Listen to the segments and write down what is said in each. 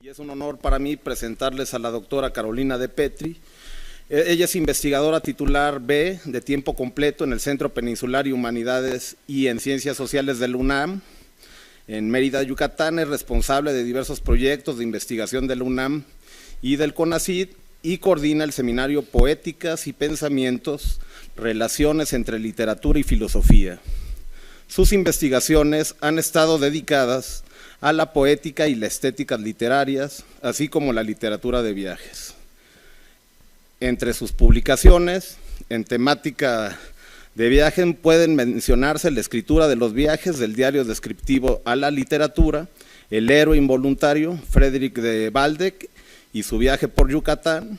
Y es un honor para mí presentarles a la doctora Carolina De Petri. Ella es investigadora titular B de tiempo completo en el Centro Peninsular de Humanidades y en Ciencias Sociales del UNAM. En Mérida, Yucatán, es responsable de diversos proyectos de investigación del UNAM y del CONACYT y coordina el seminario Poéticas y Pensamientos, Relaciones entre Literatura y Filosofía. Sus investigaciones han estado dedicadas a la poética y las estéticas literarias, así como la literatura de viajes. Entre sus publicaciones, en temática de viajes, pueden mencionarse la escritura de los viajes del diario descriptivo a la literatura, El héroe involuntario, Frédéric de Baldec y su viaje por Yucatán,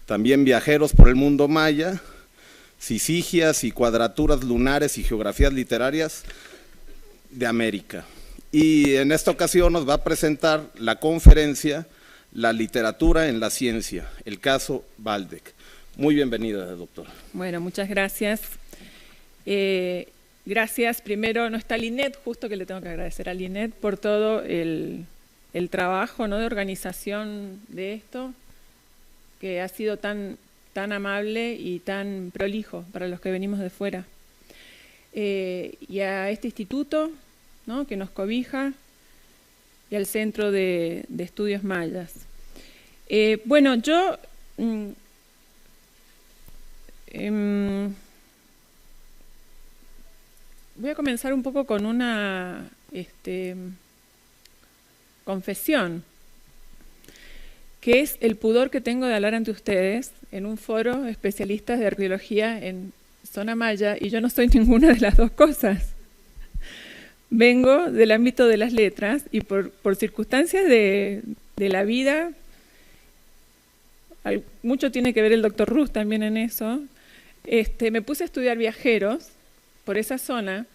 también Viajeros por el mundo maya, Sisigias y cuadraturas lunares y geografías literarias de América. Y en esta ocasión nos va a presentar la conferencia La literatura en la ciencia, el caso Baldec. Muy bienvenida, doctora. Bueno, muchas gracias. Gracias, primero, no está Linet, justo que le tengo que agradecer a Linet por todo el trabajo, ¿no?, de organización de esto, que ha sido tan amable y tan prolijo para los que venimos de fuera. Y a este instituto, ¿no?, que nos cobija, y al Centro de Estudios Mayas. Bueno, yo voy a comenzar un poco con una confesión, que es el pudor que tengo de hablar ante ustedes en un foro de especialistas de arqueología en zona maya, y yo no soy ninguna de las dos cosas. Vengo del ámbito de las letras y por circunstancias de la vida, mucho tiene que ver el doctor Ruz también en eso, me puse a estudiar viajeros por esa zona,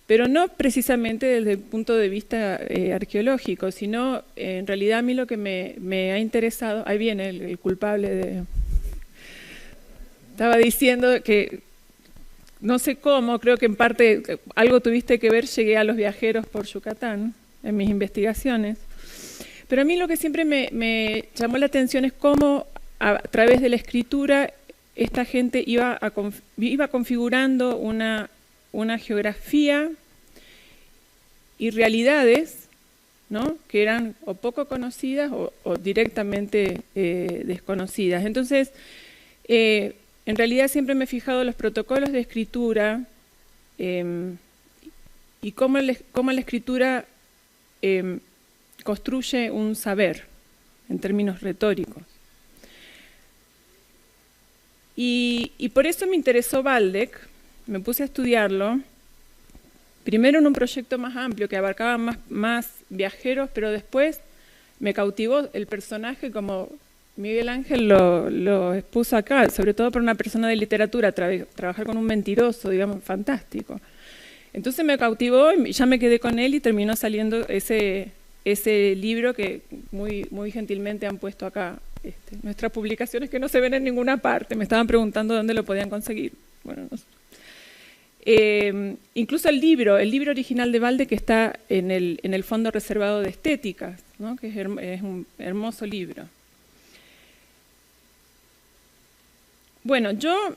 pero no precisamente desde el punto de vista arqueológico, sino en realidad a mí lo que me ha interesado, ahí viene el culpable de... Estaba diciendo que... No sé cómo, creo que en parte algo tuviste que ver, llegué a los viajeros por Yucatán en mis investigaciones. Pero a mí lo que siempre me llamó la atención es cómo a través de la escritura esta gente iba configurando una geografía y realidades, ¿no?, que eran o poco conocidas o directamente desconocidas. Entonces, en realidad siempre me he fijado en los protocolos de escritura y cómo la escritura construye un saber en términos retóricos. Y por eso me interesó Baldec, me puse a estudiarlo, primero en un proyecto más amplio que abarcaba más viajeros, pero después me cautivó el personaje como... Miguel Ángel lo expuso acá, sobre todo para una persona de literatura, trabajar con un mentiroso, digamos, fantástico. Entonces me cautivó y ya me quedé con él y terminó saliendo ese libro que muy gentilmente han puesto acá, nuestras publicaciones que no se ven en ninguna parte. Me estaban preguntando dónde lo podían conseguir. Bueno, no sé. Incluso el libro original de Baldec que está en el Fondo Reservado de Estéticas, ¿no?, que es un hermoso libro. Bueno, yo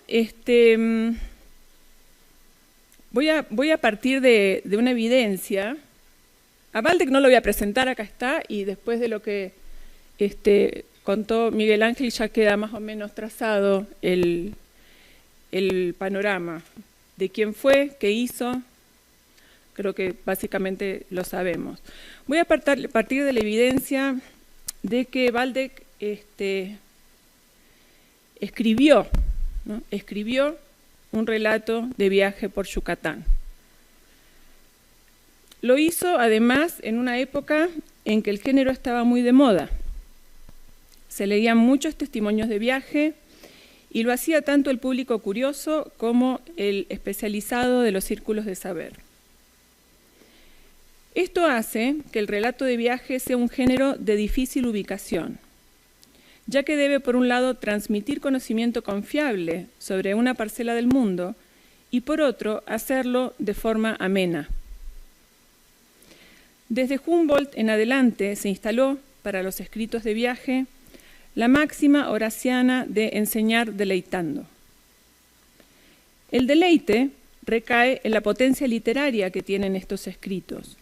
voy a partir de una evidencia. A Baldec no lo voy a presentar, acá está, y después de lo que contó Miguel Ángel ya queda más o menos trazado el panorama de quién fue, qué hizo, creo que básicamente lo sabemos. Voy a partir de la evidencia de que Baldec escribió un relato de viaje por Yucatán. Lo hizo además en una época en que el género estaba muy de moda. Se leían muchos testimonios de viaje y lo hacía tanto el público curioso como el especializado de los círculos de saber. Esto hace que el relato de viaje sea un género de difícil ubicación, ya que debe, por un lado, transmitir conocimiento confiable sobre una parcela del mundo y, por otro, hacerlo de forma amena. Desde Humboldt en adelante se instaló para los escritos de viaje la máxima horaciana de enseñar deleitando. El deleite recae en la potencia literaria que tienen estos escritos.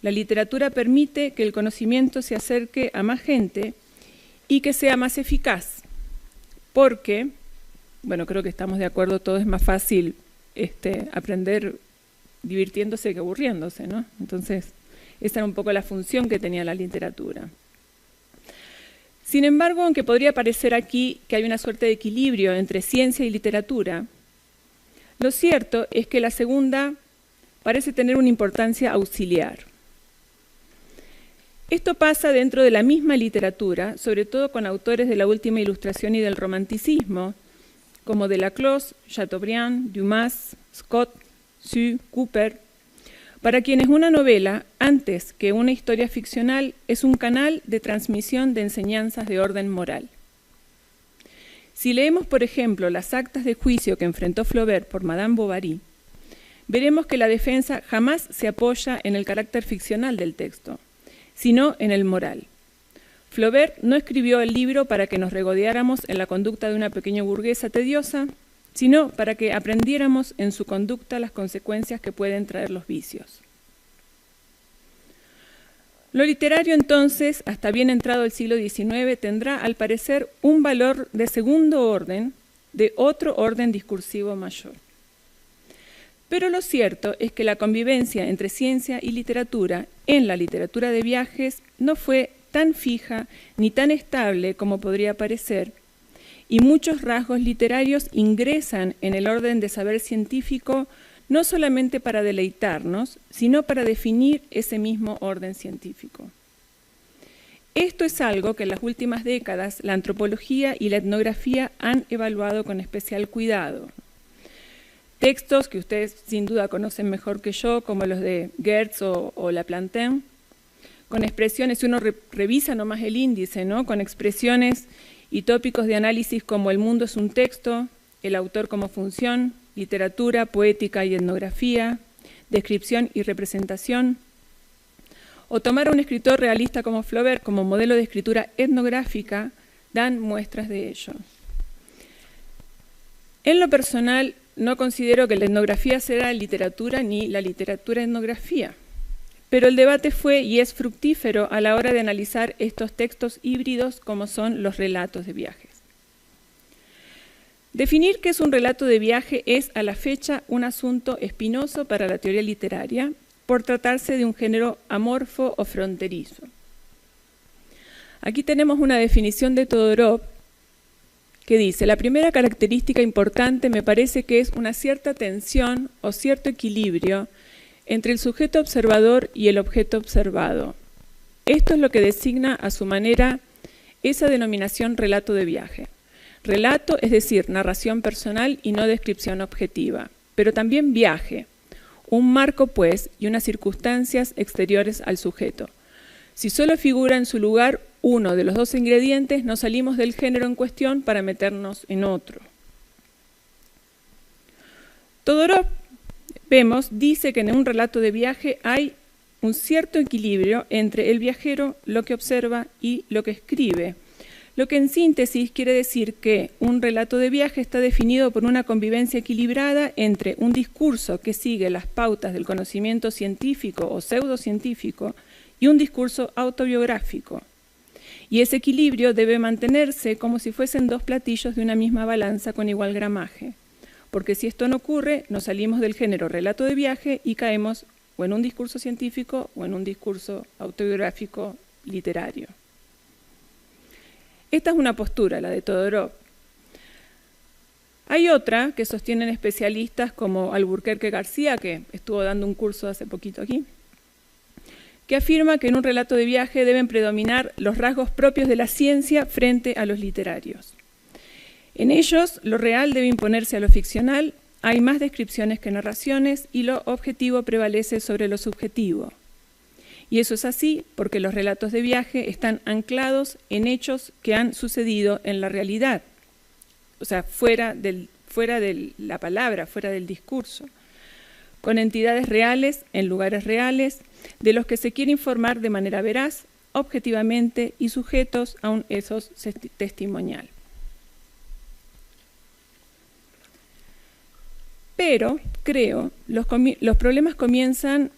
La literatura permite que el conocimiento se acerque a más gente y que sea más eficaz, porque, bueno, creo que estamos de acuerdo, todo es más fácil aprender divirtiéndose que aburriéndose, ¿no? Entonces, esa era un poco la función que tenía la literatura. Sin embargo, aunque podría parecer aquí que hay una suerte de equilibrio entre ciencia y literatura, lo cierto es que la segunda parece tener una importancia auxiliar. Esto pasa dentro de la misma literatura, sobre todo con autores de la última Ilustración y del Romanticismo, como Delaclos, Chateaubriand, Dumas, Scott, Sue, Cooper, para quienes una novela, antes que una historia ficcional, es un canal de transmisión de enseñanzas de orden moral. Si leemos, por ejemplo, las actas de juicio que enfrentó Flaubert por Madame Bovary, veremos que la defensa jamás se apoya en el carácter ficcional del texto, sino en el moral. Flaubert no escribió el libro para que nos regodeáramos en la conducta de una pequeña burguesa tediosa, sino para que aprendiéramos en su conducta las consecuencias que pueden traer los vicios. Lo literario, entonces, hasta bien entrado el siglo XIX, tendrá, al parecer, un valor de segundo orden, de otro orden discursivo mayor. Pero lo cierto es que la convivencia entre ciencia y literatura en la literatura de viajes no fue tan fija ni tan estable como podría parecer, y muchos rasgos literarios ingresan en el orden de saber científico no solamente para deleitarnos, sino para definir ese mismo orden científico. Esto es algo que en las últimas décadas la antropología y la etnografía han evaluado con especial cuidado. Textos que ustedes sin duda conocen mejor que yo, como los de Geertz o Laplantin, con expresiones, si uno revisa nomás el índice, ¿no? Con expresiones y tópicos de análisis como el mundo es un texto, el autor como función, literatura, poética y etnografía, descripción y representación, o tomar a un escritor realista como Flaubert como modelo de escritura etnográfica, dan muestras de ello. En lo personal, no considero que la etnografía sea literatura ni la literatura etnografía, pero el debate fue y es fructífero a la hora de analizar estos textos híbridos como son los relatos de viajes. Definir qué es un relato de viaje es a la fecha un asunto espinoso para la teoría literaria por tratarse de un género amorfo o fronterizo. Aquí tenemos una definición de Todorov que dice: la primera característica importante me parece que es una cierta tensión o cierto equilibrio entre el sujeto observador y el objeto observado. Esto es lo que designa a su manera esa denominación relato de viaje. Relato, es decir, narración personal y no descripción objetiva, pero también viaje, un marco pues y unas circunstancias exteriores al sujeto. Si solo figura en su lugar uno de los dos ingredientes, nos salimos del género en cuestión para meternos en otro. Todorov, vemos, dice que en un relato de viaje hay un cierto equilibrio entre el viajero, lo que observa y lo que escribe, lo que en síntesis quiere decir que un relato de viaje está definido por una convivencia equilibrada entre un discurso que sigue las pautas del conocimiento científico o pseudocientífico y un discurso autobiográfico. Y ese equilibrio debe mantenerse como si fuesen dos platillos de una misma balanza con igual gramaje, porque si esto no ocurre, nos salimos del género relato de viaje y caemos o en un discurso científico o en un discurso autobiográfico literario. Esta es una postura, la de Todorov. Hay otra que sostienen especialistas como Alburquerque García, que estuvo dando un curso hace poquito aquí, que afirma que en un relato de viaje deben predominar los rasgos propios de la ciencia frente a los literarios. En ellos, lo real debe imponerse a lo ficcional, hay más descripciones que narraciones y lo objetivo prevalece sobre lo subjetivo. Y eso es así porque los relatos de viaje están anclados en hechos que han sucedido en la realidad, o sea, fuera de la palabra, fuera del discurso, con entidades reales, en lugares reales, de los que se quiere informar de manera veraz objetivamente y sujetos a un esos testimonial. Pero, creo, los problemas comienzan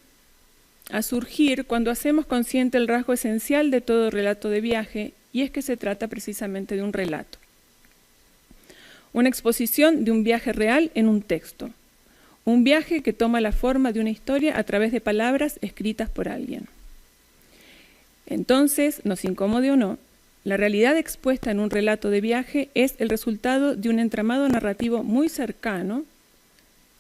a surgir cuando hacemos consciente el rasgo esencial de todo relato de viaje, y es que se trata precisamente de un relato. Una exposición de un viaje real en un texto. Un viaje que toma la forma de una historia a través de palabras escritas por alguien. Entonces, nos incomode o no, la realidad expuesta en un relato de viaje es el resultado de un entramado narrativo muy cercano,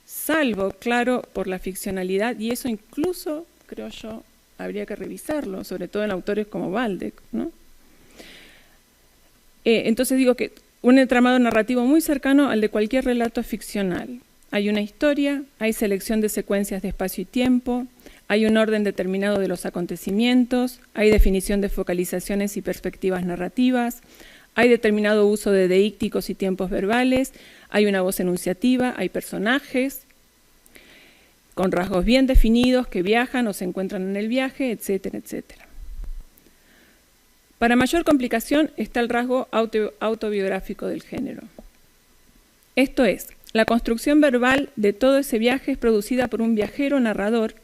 salvo, claro, por la ficcionalidad, y eso incluso, creo yo, habría que revisarlo, sobre todo en autores como Waldeck, ¿no? Entonces digo que un entramado narrativo muy cercano al de cualquier relato ficcional. Hay una historia, hay selección de secuencias de espacio y tiempo, hay un orden determinado de los acontecimientos, hay definición de focalizaciones y perspectivas narrativas, hay determinado uso de deícticos y tiempos verbales, hay una voz enunciativa, hay personajes con rasgos bien definidos que viajan o se encuentran en el viaje, etcétera, etcétera. Para mayor complicación está el rasgo autobiográfico del género. Esto es, la construcción verbal de todo ese viaje es producida por un viajero narrador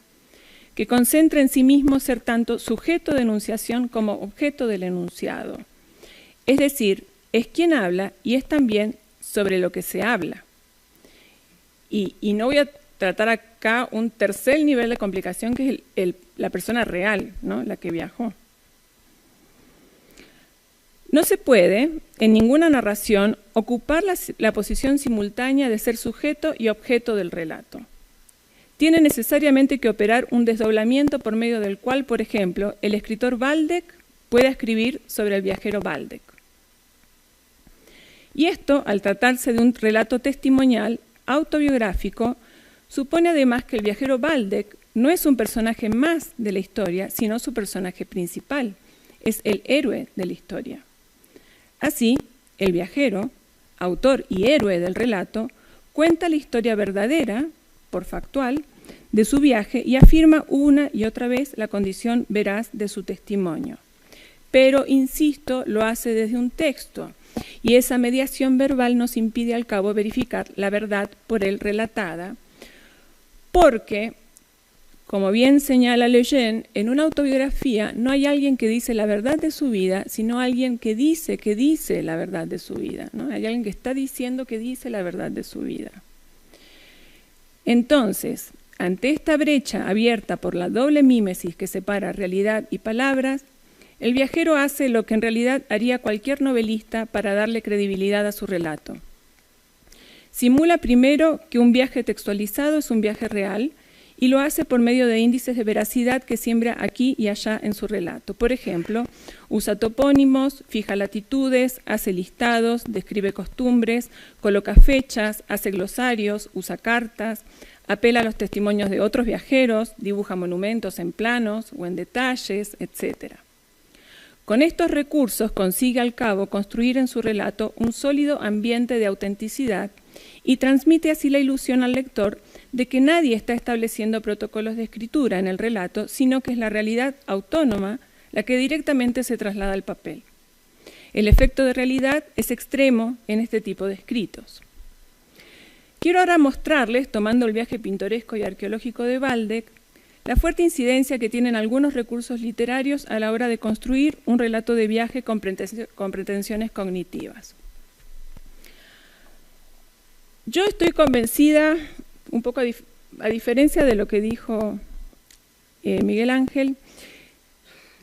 que concentra en sí mismo ser tanto sujeto de enunciación como objeto del enunciado. Es decir, es quien habla y es también sobre lo que se habla. Y no voy a tratar acá un tercer nivel de complicación que es la persona real, ¿no? La que viajó. No se puede, en ninguna narración, ocupar la posición simultánea de ser sujeto y objeto del relato. Tiene necesariamente que operar un desdoblamiento por medio del cual, por ejemplo, el escritor Waldeck pueda escribir sobre el viajero Waldeck. Y esto, al tratarse de un relato testimonial autobiográfico, supone además que el viajero Waldeck no es un personaje más de la historia, sino su personaje principal, es el héroe de la historia. Así, el viajero, autor y héroe del relato, cuenta la historia verdadera, por factual, de su viaje y afirma una y otra vez la condición veraz de su testimonio. Pero, insisto, lo hace desde un texto, y esa mediación verbal nos impide al cabo verificar la verdad por él relatada, porque, como bien señala Lejeune, en una autobiografía no hay alguien que dice la verdad de su vida, sino alguien que dice la verdad de su vida, ¿no? Hay alguien que está diciendo que dice la verdad de su vida. Entonces, ante esta brecha abierta por la doble mímesis que separa realidad y palabras, el viajero hace lo que en realidad haría cualquier novelista para darle credibilidad a su relato. Simula primero que un viaje textualizado es un viaje real y lo hace por medio de índices de veracidad que siembra aquí y allá en su relato. Por ejemplo, usa topónimos, fija latitudes, hace listados, describe costumbres, coloca fechas, hace glosarios, usa cartas, apela a los testimonios de otros viajeros, dibuja monumentos en planos o en detalles, etc. Con estos recursos consigue al cabo construir en su relato un sólido ambiente de autenticidad y transmite así la ilusión al lector de que nadie está estableciendo protocolos de escritura en el relato, sino que es la realidad autónoma la que directamente se traslada al papel. El efecto de realidad es extremo en este tipo de escritos. Quiero ahora mostrarles, tomando el viaje pintoresco y arqueológico de Waldeck, la fuerte incidencia que tienen algunos recursos literarios a la hora de construir un relato de viaje con pretensiones cognitivas. Yo estoy convencida, un poco a diferencia de lo que dijo Miguel Ángel,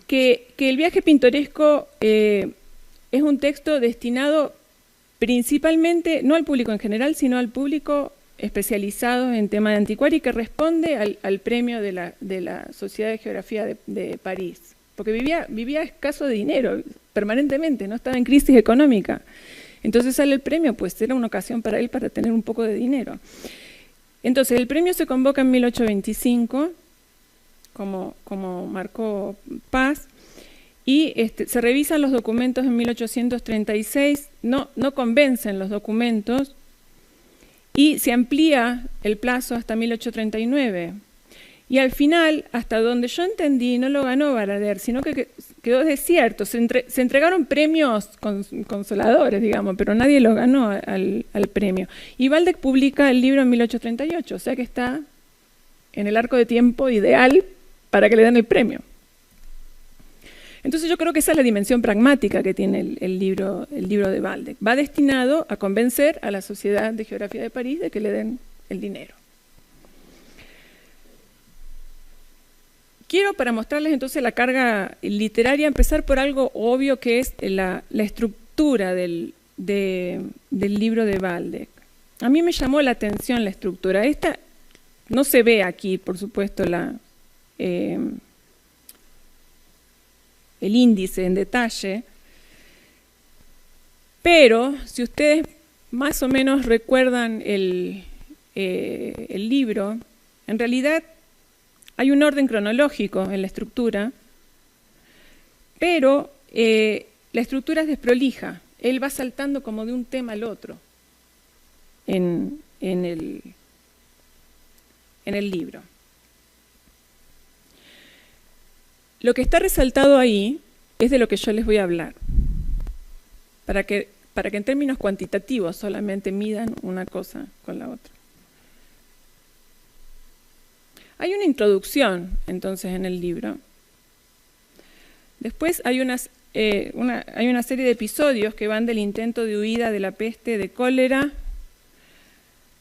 que el viaje pintoresco es un texto destinado principalmente, no al público en general, sino al público especializado en tema de anticuario y que responde al premio de la Sociedad de Geografía de París, porque vivía escaso de dinero permanentemente, no estaba en crisis económica. Entonces sale el premio, pues era una ocasión para él para tener un poco de dinero. Entonces el premio se convoca en 1825, como marcó Paz, y se revisan los documentos en 1836, no convencen los documentos, y se amplía el plazo hasta 1839. Y al final, hasta donde yo entendí, no lo ganó Ballader, sino que quedó desierto. Se entregaron premios consoladores, digamos, pero nadie lo ganó al premio. Y Waldeck publica el libro en 1838, o sea que está en el arco de tiempo ideal para que le den el premio. Entonces yo creo que esa es la dimensión pragmática que tiene el libro de Waldeck. Va destinado a convencer a la Sociedad de Geografía de París de que le den el dinero. Quiero, para mostrarles entonces la carga literaria, empezar por algo obvio que es la estructura del libro de Waldeck. A mí me llamó la atención la estructura. Esta no se ve aquí, por supuesto, el índice en detalle, pero si ustedes más o menos recuerdan el libro, en realidad hay un orden cronológico en la estructura, pero la estructura es desprolija. Él va saltando como de un tema al otro en el libro. Lo que está resaltado ahí es de lo que yo les voy a hablar, para que en términos cuantitativos solamente midan una cosa con la otra. Hay una introducción, entonces, en el libro. Después hay una serie de episodios que van del intento de huida de la peste de cólera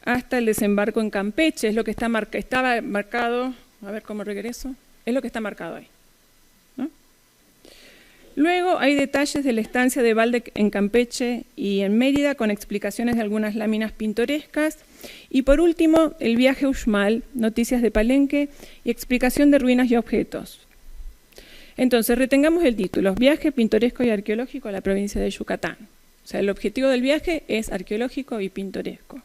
hasta el desembarco en Campeche. Es lo que estaba marcado, a ver cómo regreso, es lo que está marcado ahí, ¿no? Luego hay detalles de la estancia de Waldeck en Campeche y en Mérida, con explicaciones de algunas láminas pintorescas. Y por último, el viaje a Uxmal, noticias de Palenque y explicación de ruinas y objetos. Entonces, retengamos el título: Viaje pintoresco y arqueológico a la provincia de Yucatán. O sea, el objetivo del viaje es arqueológico y pintoresco.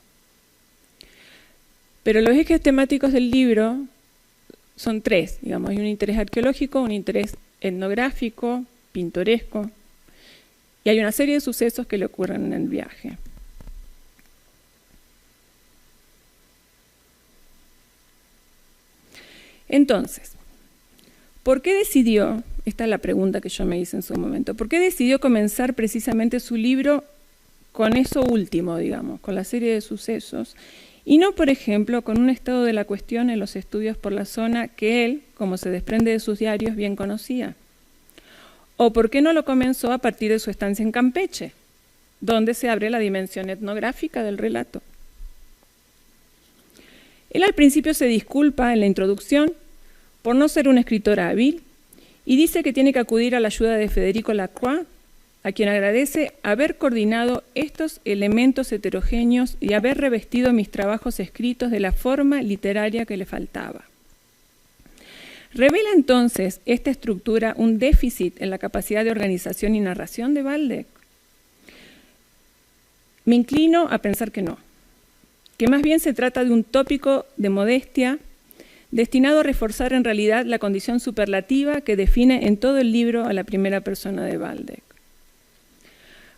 Pero los ejes temáticos del libro son tres, digamos. Hay un interés arqueológico, un interés etnográfico, pintoresco, y hay una serie de sucesos que le ocurren en el viaje. Entonces, ¿por qué decidió, esta es la pregunta que yo me hice en su momento, ¿por qué decidió comenzar precisamente su libro con eso último, digamos, con la serie de sucesos, y no, por ejemplo, con un estado de la cuestión en los estudios por la zona que él, como se desprende de sus diarios, bien conocía? ¿O por qué no lo comenzó a partir de su estancia en Campeche, donde se abre la dimensión etnográfica del relato? Él al principio se disculpa en la introducción por no ser un escritor hábil y dice que tiene que acudir a la ayuda de Federico Lacroix, a quien agradece haber coordinado estos elementos heterogéneos y haber revestido mis trabajos escritos de la forma literaria que le faltaba. ¿Revela entonces esta estructura un déficit en la capacidad de organización y narración de Waldeck? Me inclino a pensar que no, que más bien se trata de un tópico de modestia destinado a reforzar en realidad la condición superlativa que define en todo el libro a la primera persona de Waldeck.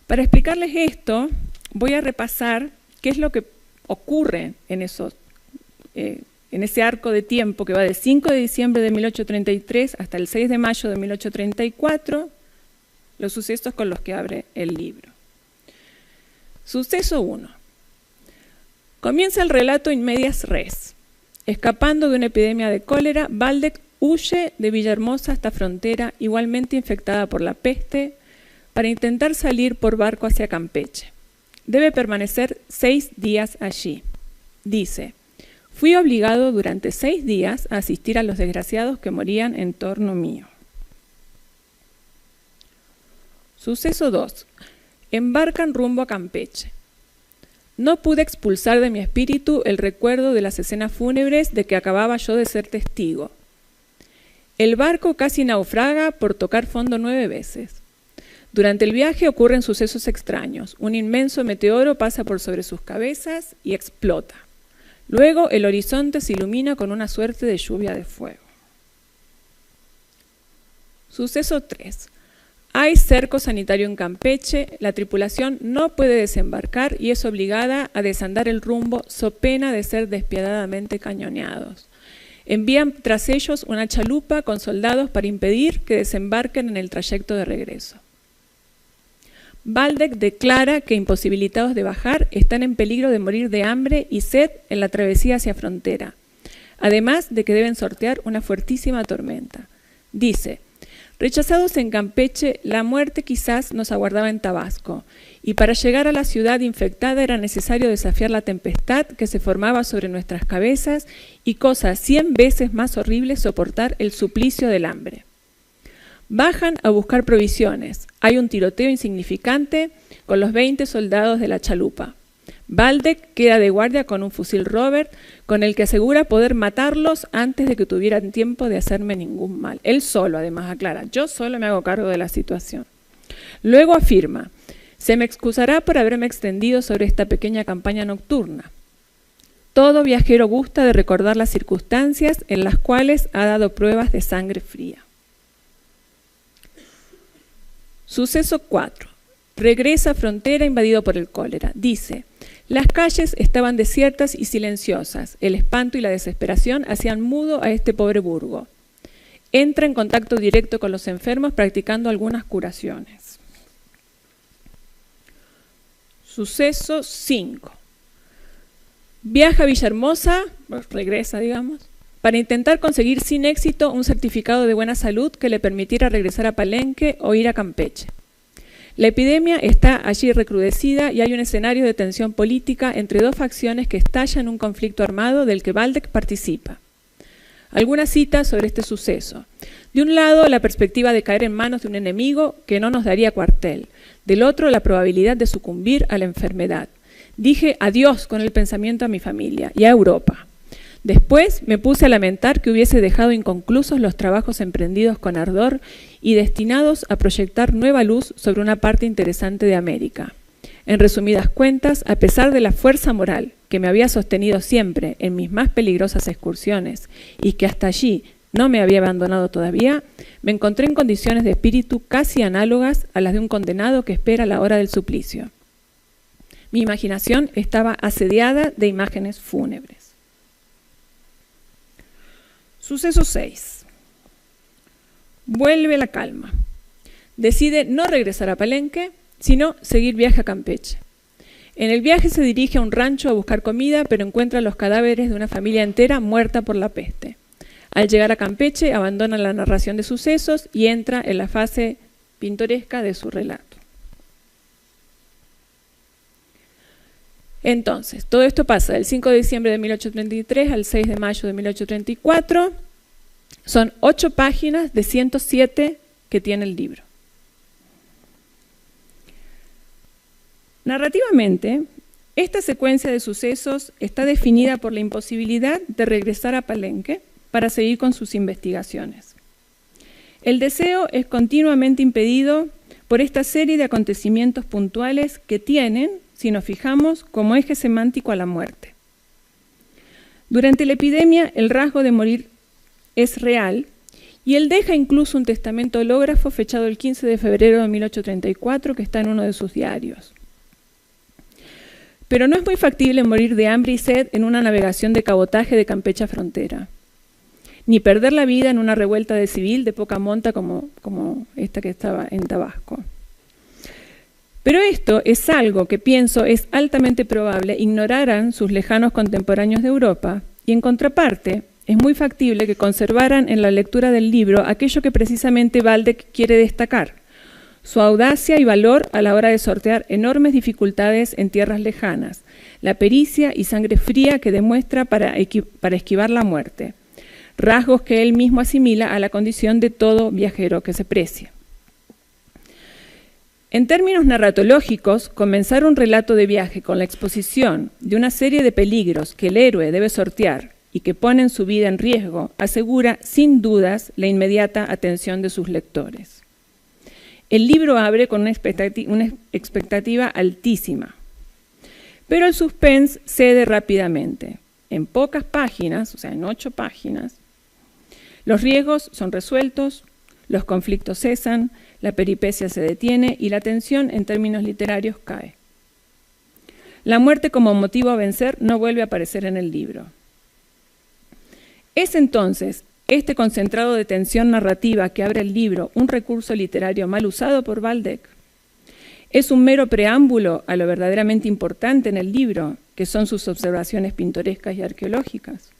Para explicarles esto, voy a repasar qué es lo que ocurre en ese arco de tiempo que va del 5 de diciembre de 1833 hasta el 6 de mayo de 1834, los sucesos con los que abre el libro. Suceso 1. Comienza el relato in medias res. Escapando de una epidemia de cólera, Waldeck huye de Villahermosa hasta Frontera, igualmente infectada por la peste, para intentar salir por barco hacia Campeche. Debe permanecer 6 días allí. Dice: fui obligado durante 6 días a asistir a los desgraciados que morían en torno mío. Suceso 2. Embarcan rumbo a Campeche. No pude expulsar de mi espíritu el recuerdo de las escenas fúnebres de que acababa yo de ser testigo. El barco casi naufraga por tocar fondo 9 veces. Durante el viaje ocurren sucesos extraños. Un inmenso meteoro pasa por sobre sus cabezas y explota. Luego el horizonte se ilumina con una suerte de lluvia de fuego. Suceso 3. Hay cerco sanitario en Campeche, la tripulación no puede desembarcar y es obligada a desandar el rumbo so pena de ser despiadadamente cañoneados. Envían tras ellos una chalupa con soldados para impedir que desembarquen en el trayecto de regreso. Waldeck declara que, imposibilitados de bajar, están en peligro de morir de hambre y sed en la travesía hacia frontera, además de que deben sortear una fuertísima tormenta. Dice: rechazados en Campeche, la muerte quizás nos aguardaba en Tabasco, y para llegar a la ciudad infectada era necesario desafiar la tempestad que se formaba sobre nuestras cabezas y, cosa 100 veces más horrible, soportar el suplicio del hambre. Bajan a buscar provisiones. Hay un tiroteo insignificante con los 20 soldados de la chalupa. Waldeck queda de guardia con un fusil Robert, con el que asegura poder matarlos antes de que tuvieran tiempo de hacerme ningún mal. Él solo, además, aclara: yo solo me hago cargo de la situación. Luego afirma: se me excusará por haberme extendido sobre esta pequeña campaña nocturna. Todo viajero gusta de recordar las circunstancias en las cuales ha dado pruebas de sangre fría. Suceso 4. Regresa a frontera invadido por el cólera. Dice: las calles estaban desiertas y silenciosas. El espanto y la desesperación hacían mudo a este pobre burgo. Entra en contacto directo con los enfermos practicando algunas curaciones. Suceso 5. Viaja a Villahermosa, regresa, digamos, para intentar conseguir sin éxito un certificado de buena salud que le permitiera regresar a Palenque o ir a Campeche. La epidemia está allí recrudecida y hay un escenario de tensión política entre dos facciones que estallan un conflicto armado del que Waldeck participa. Algunas citas sobre este suceso. De un lado, la perspectiva de caer en manos de un enemigo que no nos daría cuartel. Del otro, la probabilidad de sucumbir a la enfermedad. Dije adiós con el pensamiento a mi familia y a Europa. Después me puse a lamentar que hubiese dejado inconclusos los trabajos emprendidos con ardor y destinados a proyectar nueva luz sobre una parte interesante de América. En resumidas cuentas, a pesar de la fuerza moral que me había sostenido siempre en mis más peligrosas excursiones y que hasta allí no me había abandonado todavía, me encontré en condiciones de espíritu casi análogas a las de un condenado que espera la hora del suplicio. Mi imaginación estaba asediada de imágenes fúnebres. Suceso 6. Vuelve la calma. Decide no regresar a Palenque, sino seguir viaje a Campeche. En el viaje se dirige a un rancho a buscar comida, pero encuentra los cadáveres de una familia entera muerta por la peste. Al llegar a Campeche, abandona la narración de sucesos y entra en la fase pintoresca de su relato. Entonces, todo esto pasa del 5 de diciembre de 1833 al 6 de mayo de 1834. Son 8 páginas de 107 que tiene el libro. Narrativamente, esta secuencia de sucesos está definida por la imposibilidad de regresar a Palenque para seguir con sus investigaciones. El deseo es continuamente impedido por esta serie de acontecimientos puntuales que tienen, si nos fijamos, como eje semántico a la muerte. Durante la epidemia, el rasgo de morir es real y él deja incluso un testamento hológrafo fechado el 15 de febrero de 1834 que está en uno de sus diarios. Pero no es muy factible morir de hambre y sed en una navegación de cabotaje de Campeche a frontera, ni perder la vida en una revuelta de civil de poca monta como esta que estaba en Tabasco. Pero esto es algo que pienso es altamente probable ignoraran sus lejanos contemporáneos de Europa y en contraparte es muy factible que conservaran en la lectura del libro aquello que precisamente Waldeck quiere destacar, su audacia y valor a la hora de sortear enormes dificultades en tierras lejanas, la pericia y sangre fría que demuestra para esquivar la muerte, rasgos que él mismo asimila a la condición de todo viajero que se precia. En términos narratológicos, comenzar un relato de viaje con la exposición de una serie de peligros que el héroe debe sortear y que ponen su vida en riesgo, asegura sin dudas la inmediata atención de sus lectores. El libro abre con una expectativa altísima, pero el suspense cede rápidamente. En pocas páginas, o sea, en 8 páginas, los riesgos son resueltos, los conflictos cesan, la peripecia se detiene y la tensión en términos literarios cae. La muerte como motivo a vencer no vuelve a aparecer en el libro. Es entonces este concentrado de tensión narrativa que abre el libro un recurso literario mal usado por Waldeck. Es un mero preámbulo a lo verdaderamente importante en el libro, que son sus observaciones pintorescas y arqueológicas.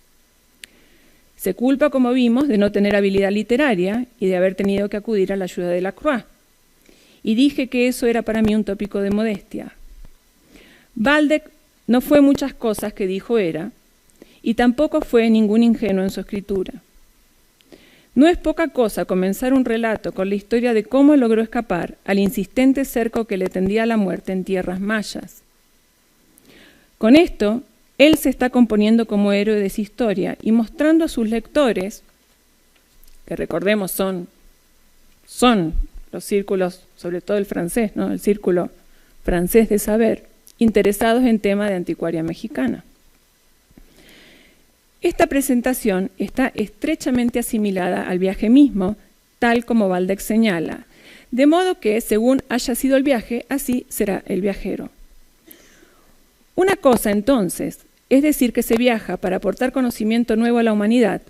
Se culpa, como vimos, de no tener habilidad literaria y de haber tenido que acudir a la ayuda de Lacroix. Y dije que eso era para mí un tópico de modestia. Waldeck no fue muchas cosas que dijo era, y tampoco fue ningún ingenuo en su escritura. No es poca cosa comenzar un relato con la historia de cómo logró escapar al insistente cerco que le tendía la muerte en tierras mayas. Con esto, él se está componiendo como héroe de su historia y mostrando a sus lectores, que recordemos son los círculos, sobre todo el francés, ¿no? El círculo francés de saber, interesados en tema de anticuaria mexicana. Esta presentación está estrechamente asimilada al viaje mismo, tal como Waldeck señala, de modo que, según haya sido el viaje, así será el viajero. Una cosa, entonces, es decir que se viaja para aportar conocimiento nuevo a la humanidad,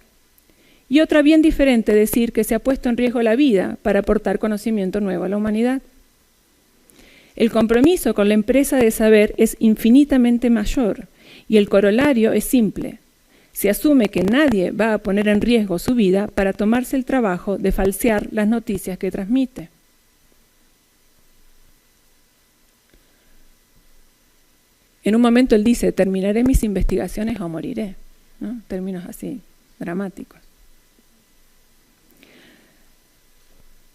y otra bien diferente decir que se ha puesto en riesgo la vida para aportar conocimiento nuevo a la humanidad. El compromiso con la empresa de saber es infinitamente mayor, y el corolario es simple. Se asume que nadie va a poner en riesgo su vida para tomarse el trabajo de falsear las noticias que transmite. En un momento él dice, terminaré mis investigaciones o moriré, ¿no? Términos así, dramáticos.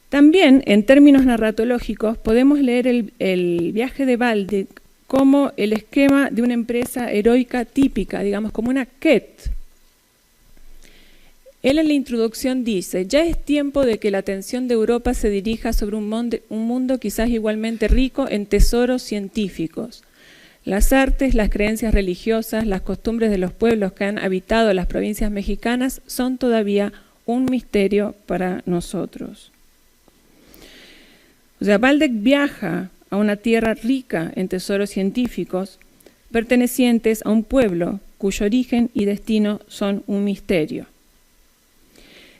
También, en términos narratológicos, podemos leer el viaje de Waldeck como el esquema de una empresa heroica típica, digamos, como una quête. Él en la introducción dice, ya es tiempo de que la atención de Europa se dirija sobre un mundo quizás igualmente rico en tesoros científicos. Las artes, las creencias religiosas, las costumbres de los pueblos que han habitado las provincias mexicanas son todavía un misterio para nosotros. O sea, Waldeck viaja a una tierra rica en tesoros científicos, pertenecientes a un pueblo cuyo origen y destino son un misterio.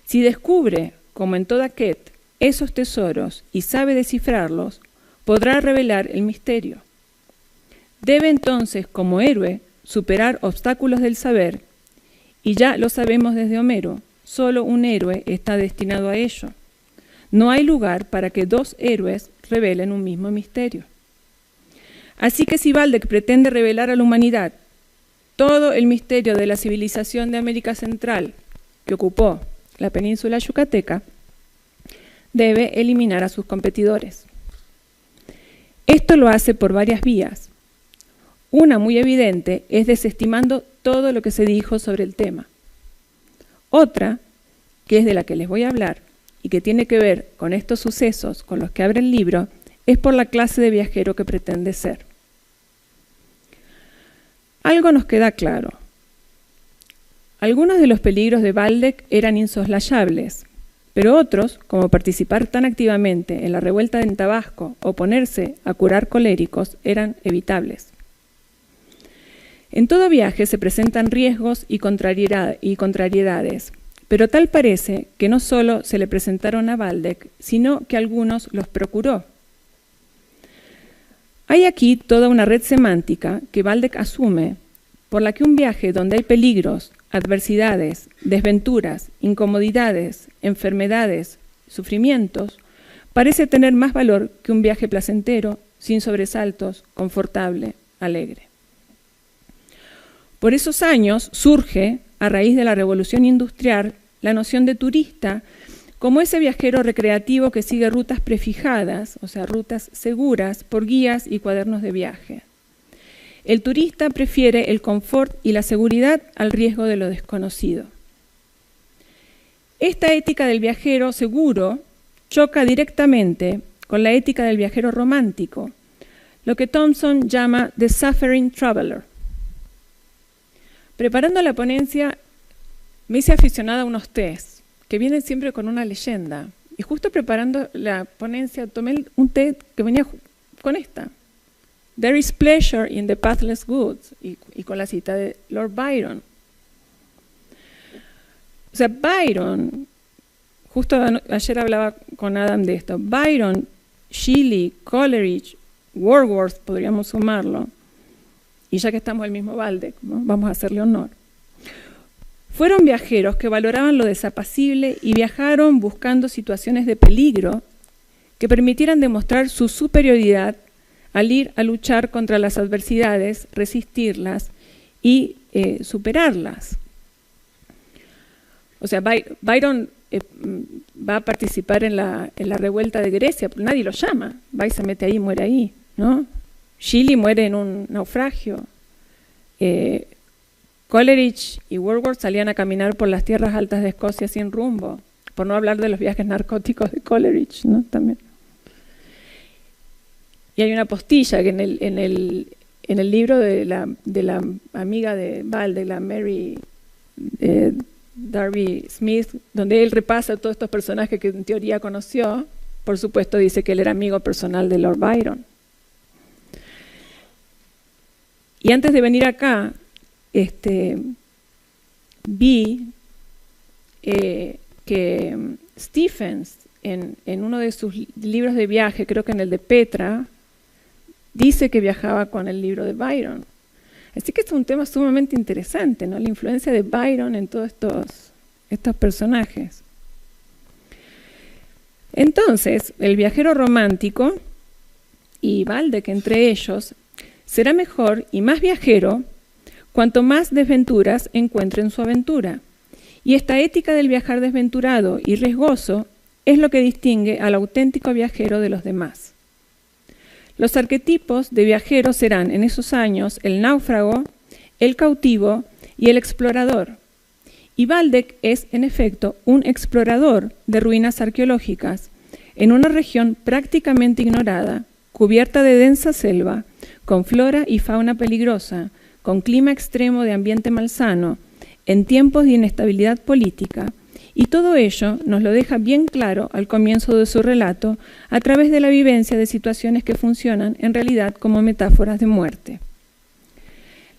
Si descubre, como en toda quête, esos tesoros y sabe descifrarlos, podrá revelar el misterio. Debe entonces, como héroe, superar obstáculos del saber, y ya lo sabemos desde Homero, solo un héroe está destinado a ello. No hay lugar para que dos héroes revelen un mismo misterio. Así que si Waldeck pretende revelar a la humanidad todo el misterio de la civilización de América Central que ocupó la península yucateca, debe eliminar a sus competidores. Esto lo hace por varias vías. Una muy evidente es desestimando todo lo que se dijo sobre el tema. Otra, que es de la que les voy a hablar, y que tiene que ver con estos sucesos con los que abre el libro, es por la clase de viajero que pretende ser. Algo nos queda claro. Algunos de los peligros de Waldeck eran insoslayables, pero otros, como participar tan activamente en la revuelta en Tabasco o ponerse a curar coléricos, eran evitables. En todo viaje se presentan riesgos y contrariedades, pero tal parece que no solo se le presentaron a Waldeck, sino que algunos los procuró. Hay aquí toda una red semántica que Waldeck asume, por la que un viaje donde hay peligros, adversidades, desventuras, incomodidades, enfermedades, sufrimientos, parece tener más valor que un viaje placentero, sin sobresaltos, confortable, alegre. Por esos años surge, a raíz de la revolución industrial, la noción de turista como ese viajero recreativo que sigue rutas prefijadas, o sea, rutas seguras por guías y cuadernos de viaje. El turista prefiere el confort y la seguridad al riesgo de lo desconocido. Esta ética del viajero seguro choca directamente con la ética del viajero romántico, lo que Thompson llama the suffering traveler. Preparando la ponencia, me hice aficionada a unos tés que vienen siempre con una leyenda. Y justo preparando la ponencia tomé un té que venía con esta. There is pleasure in the pathless woods, y con la cita de Lord Byron. O sea, Byron, justo ayer hablaba con Adam de esto, Byron, Shelley, Coleridge, Wordsworth, podríamos sumarlo, y ya que estamos el mismo Waldeck, ¿no? Vamos a hacerle honor. Fueron viajeros que valoraban lo desapacible y viajaron buscando situaciones de peligro que permitieran demostrar su superioridad al ir a luchar contra las adversidades, resistirlas y superarlas. O sea, Byron va a participar en la revuelta de Grecia, pero nadie lo llama. Va y se mete ahí, muere ahí, ¿no? Shelley muere en un naufragio. Coleridge y Wordsworth salían a caminar por las tierras altas de Escocia sin rumbo, por no hablar de los viajes narcóticos de Coleridge, ¿no? También. Y hay una postilla que en el libro de la amiga de Waldeck, la Mary Darby Smith, donde él repasa todos estos personajes que en teoría conoció, por supuesto dice que él era amigo personal de Lord Byron. Y antes de venir acá, vi que Stephens, en uno de sus libros de viaje, creo que en el de Petra, dice que viajaba con el libro de Byron. Así que este es un tema sumamente interesante, ¿no? La influencia de Byron en todos estos personajes. Entonces, el viajero romántico, y Waldeck entre ellos, será mejor y más viajero cuanto más desventuras encuentre en su aventura. Y esta ética del viajar desventurado y riesgoso es lo que distingue al auténtico viajero de los demás. Los arquetipos de viajeros serán en esos años el náufrago, el cautivo y el explorador. Y Waldeck es, en efecto, un explorador de ruinas arqueológicas en una región prácticamente ignorada, cubierta de densa selva, con flora y fauna peligrosa, con clima extremo de ambiente malsano, en tiempos de inestabilidad política, y todo ello nos lo deja bien claro al comienzo de su relato a través de la vivencia de situaciones que funcionan en realidad como metáforas de muerte.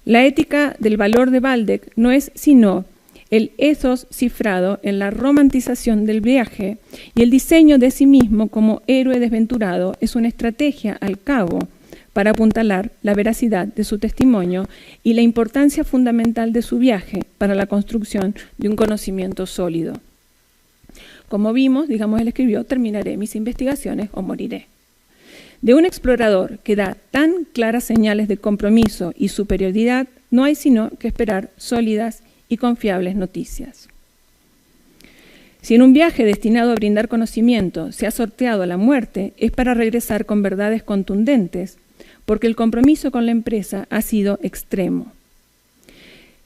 La ética del valor de Waldeck no es sino el ethos cifrado en la romantización del viaje, y el diseño de sí mismo como héroe desventurado es una estrategia al cabo para apuntalar la veracidad de su testimonio y la importancia fundamental de su viaje para la construcción de un conocimiento sólido. Como vimos, digamos, él escribió, terminaré mis investigaciones o moriré. De un explorador que da tan claras señales de compromiso y superioridad, no hay sino que esperar sólidas y confiables noticias. Si en un viaje destinado a brindar conocimiento se ha sorteado a la muerte, es para regresar con verdades contundentes, porque el compromiso con la empresa ha sido extremo.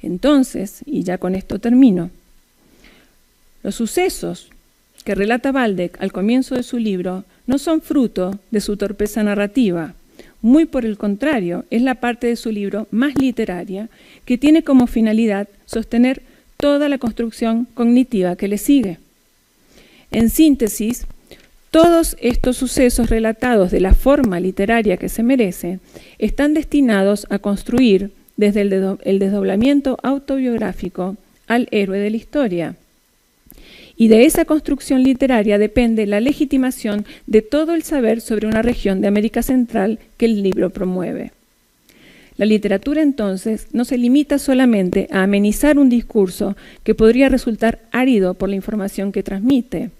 Entonces, y ya con esto termino, los sucesos que relata Waldeck al comienzo de su libro no son fruto de su torpeza narrativa, muy por el contrario, es la parte de su libro más literaria que tiene como finalidad sostener toda la construcción cognitiva que le sigue. En síntesis, todos estos sucesos relatados de la forma literaria que se merecen están destinados a construir desde el desdoblamiento autobiográfico al héroe de la historia. Y de esa construcción literaria depende la legitimación de todo el saber sobre una región de América Central que el libro promueve. La literatura, entonces, no se limita solamente a amenizar un discurso que podría resultar árido por la información que transmite.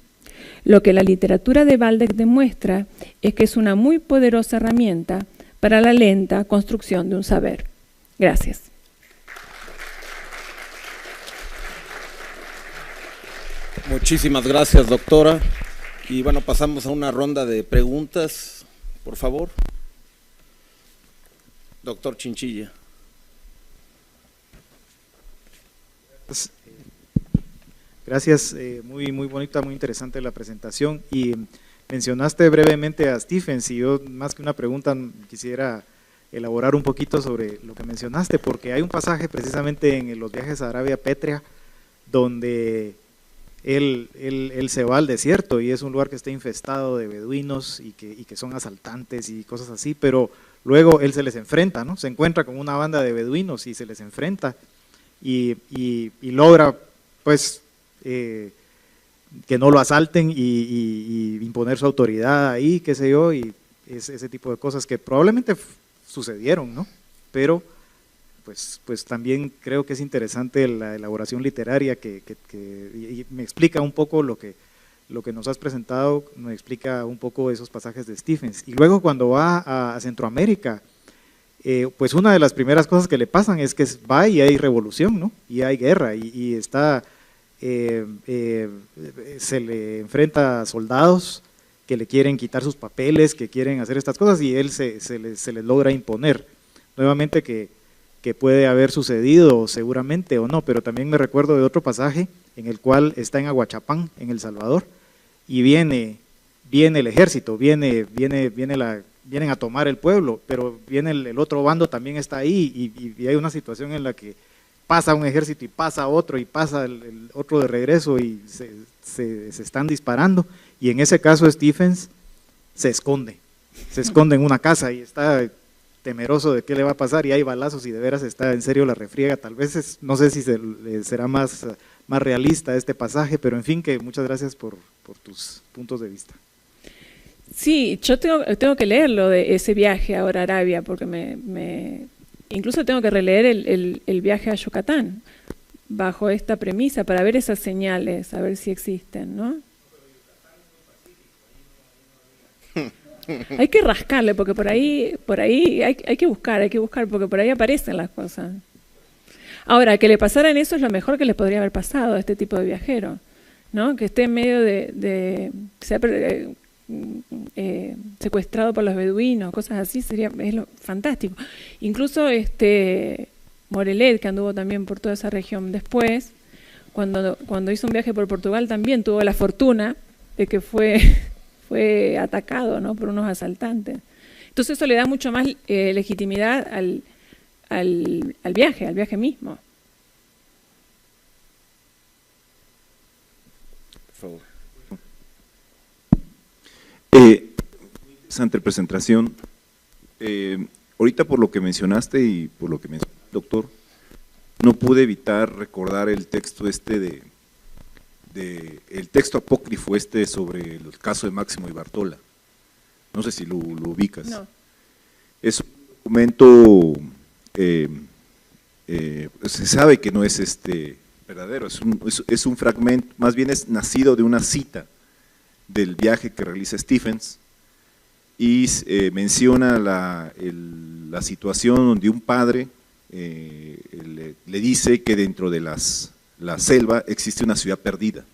Lo que la literatura de Waldeck demuestra es que es una muy poderosa herramienta para la lenta construcción de un saber. Gracias. Muchísimas gracias, doctora. Y bueno, pasamos a una ronda de preguntas, por favor. Doctor Chinchilla. Gracias, muy bonita, muy interesante la presentación. Y mencionaste brevemente a Stephens, y yo más que una pregunta quisiera elaborar un poquito sobre lo que mencionaste, porque hay un pasaje precisamente en los viajes a Arabia Pétrea donde él se va al desierto y es un lugar que está infestado de beduinos y que son asaltantes y cosas así, pero luego él se les enfrenta, ¿no? Se encuentra con una banda de beduinos y se les enfrenta y logra pues que no lo asalten y imponer su autoridad ahí, qué sé yo, y ese tipo de cosas que probablemente sucedieron, ¿no? Pero pues también creo que es interesante la elaboración literaria y me explica un poco lo que nos has presentado, me explica un poco esos pasajes de Stephens. Y luego cuando va a Centroamérica, pues una de las primeras cosas que le pasan es que va y hay revolución, ¿no? Y hay guerra y está, se le enfrenta a soldados que le quieren quitar sus papeles, que quieren hacer estas cosas y él se les logra imponer. Nuevamente que puede haber sucedido seguramente o no, pero también me recuerdo de otro pasaje en el cual está en Aguachapán, en El Salvador, y viene el ejército, vienen a tomar el pueblo, pero viene el otro bando también está ahí y hay una situación en la que pasa un ejército y pasa otro y pasa el otro de regreso y se están disparando, y en ese caso Stephens se esconde en una casa y está temeroso de qué le va a pasar y hay balazos y de veras está en serio la refriega. Tal vez no sé si será más realista este pasaje, pero en fin, que muchas gracias por tus puntos de vista. Sí, yo tengo que leerlo de ese viaje ahora a Arabia, porque incluso tengo que releer el viaje a Yucatán bajo esta premisa para ver esas señales, a ver si existen, ¿no? Hay que rascarle, porque por ahí hay que buscar, porque por ahí aparecen las cosas. Ahora, que le pasaran eso es lo mejor que les podría haber pasado a este tipo de viajero, ¿no? Que esté en medio secuestrado por los beduinos, cosas así, es fantástico. Incluso Morelet, que anduvo también por toda esa región después, cuando hizo un viaje por Portugal también tuvo la fortuna de que fue atacado, ¿no? Por unos asaltantes. Entonces eso le da mucho más legitimidad al viaje mismo. Por favor. Interesante presentación. Ahorita por lo que mencionaste y por lo que mencionó el doctor, no pude evitar recordar el texto el texto apócrifo sobre el caso de Máximo y Bartola. No sé si lo ubicas. No. Es un documento, se sabe que no es verdadero, es un fragmento, más bien es nacido de una cita del viaje que realiza Stephens y menciona la situación donde un padre le dice que dentro de la selva existe una ciudad perdida.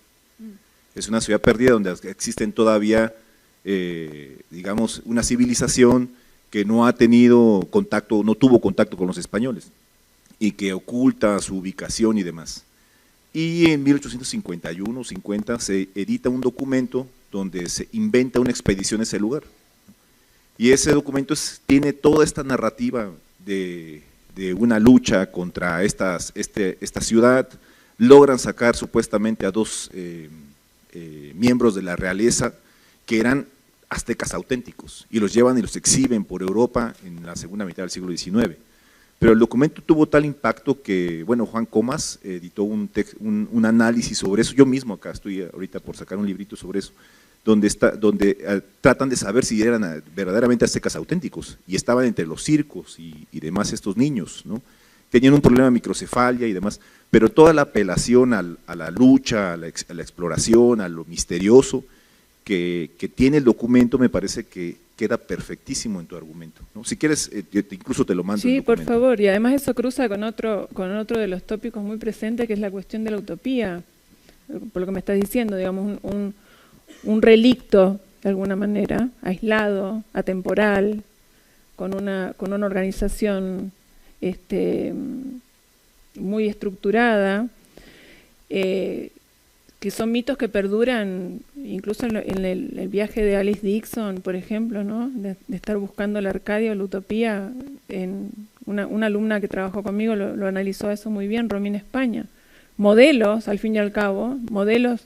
Es una ciudad perdida donde existen todavía, digamos, una civilización que no ha tenido contacto, no tuvo contacto con los españoles y que oculta su ubicación y demás. Y en 1851 50 se edita un documento donde se inventa una expedición a ese lugar. Y ese documento tiene toda esta narrativa de una lucha contra esta ciudad. Logran sacar supuestamente a dos miembros de la realeza que eran aztecas auténticos y los llevan y los exhiben por Europa en la segunda mitad del siglo XIX. Pero el documento tuvo tal impacto que, bueno, Juan Comas editó un análisis sobre eso. Yo mismo acá estoy ahorita por sacar un librito sobre eso, donde tratan de saber si eran verdaderamente aztecas auténticos y estaban entre los circos y demás estos niños, ¿no? Tenían un problema de microcefalia y demás, pero toda la apelación a la lucha, a la exploración, a lo misterioso que tiene el documento, me parece que queda perfectísimo en tu argumento, ¿no? Si quieres, incluso te lo mando. Sí, por favor, y además eso cruza con otro de los tópicos muy presentes, que es la cuestión de la utopía, por lo que me estás diciendo, digamos, un relicto, de alguna manera, aislado, atemporal, con una organización muy estructurada, que son mitos que perduran incluso en el viaje de Alice Dixon, por ejemplo, ¿no? De estar buscando la Arcadia o la utopía. Una alumna que trabajó conmigo lo analizó eso muy bien, Romina España. Modelos, al fin y al cabo, modelos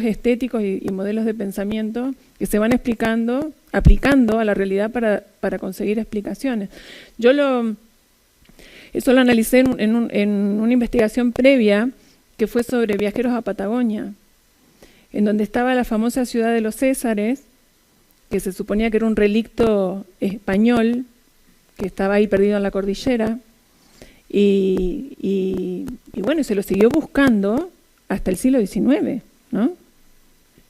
estéticos y modelos de pensamiento que se van aplicando a la realidad para conseguir explicaciones. Eso lo analicé en una investigación previa que fue sobre viajeros a Patagonia, en donde estaba la famosa ciudad de los Césares, que se suponía que era un relicto español, que estaba ahí perdido en la cordillera, y bueno, se lo siguió buscando hasta el siglo XIX, ¿no?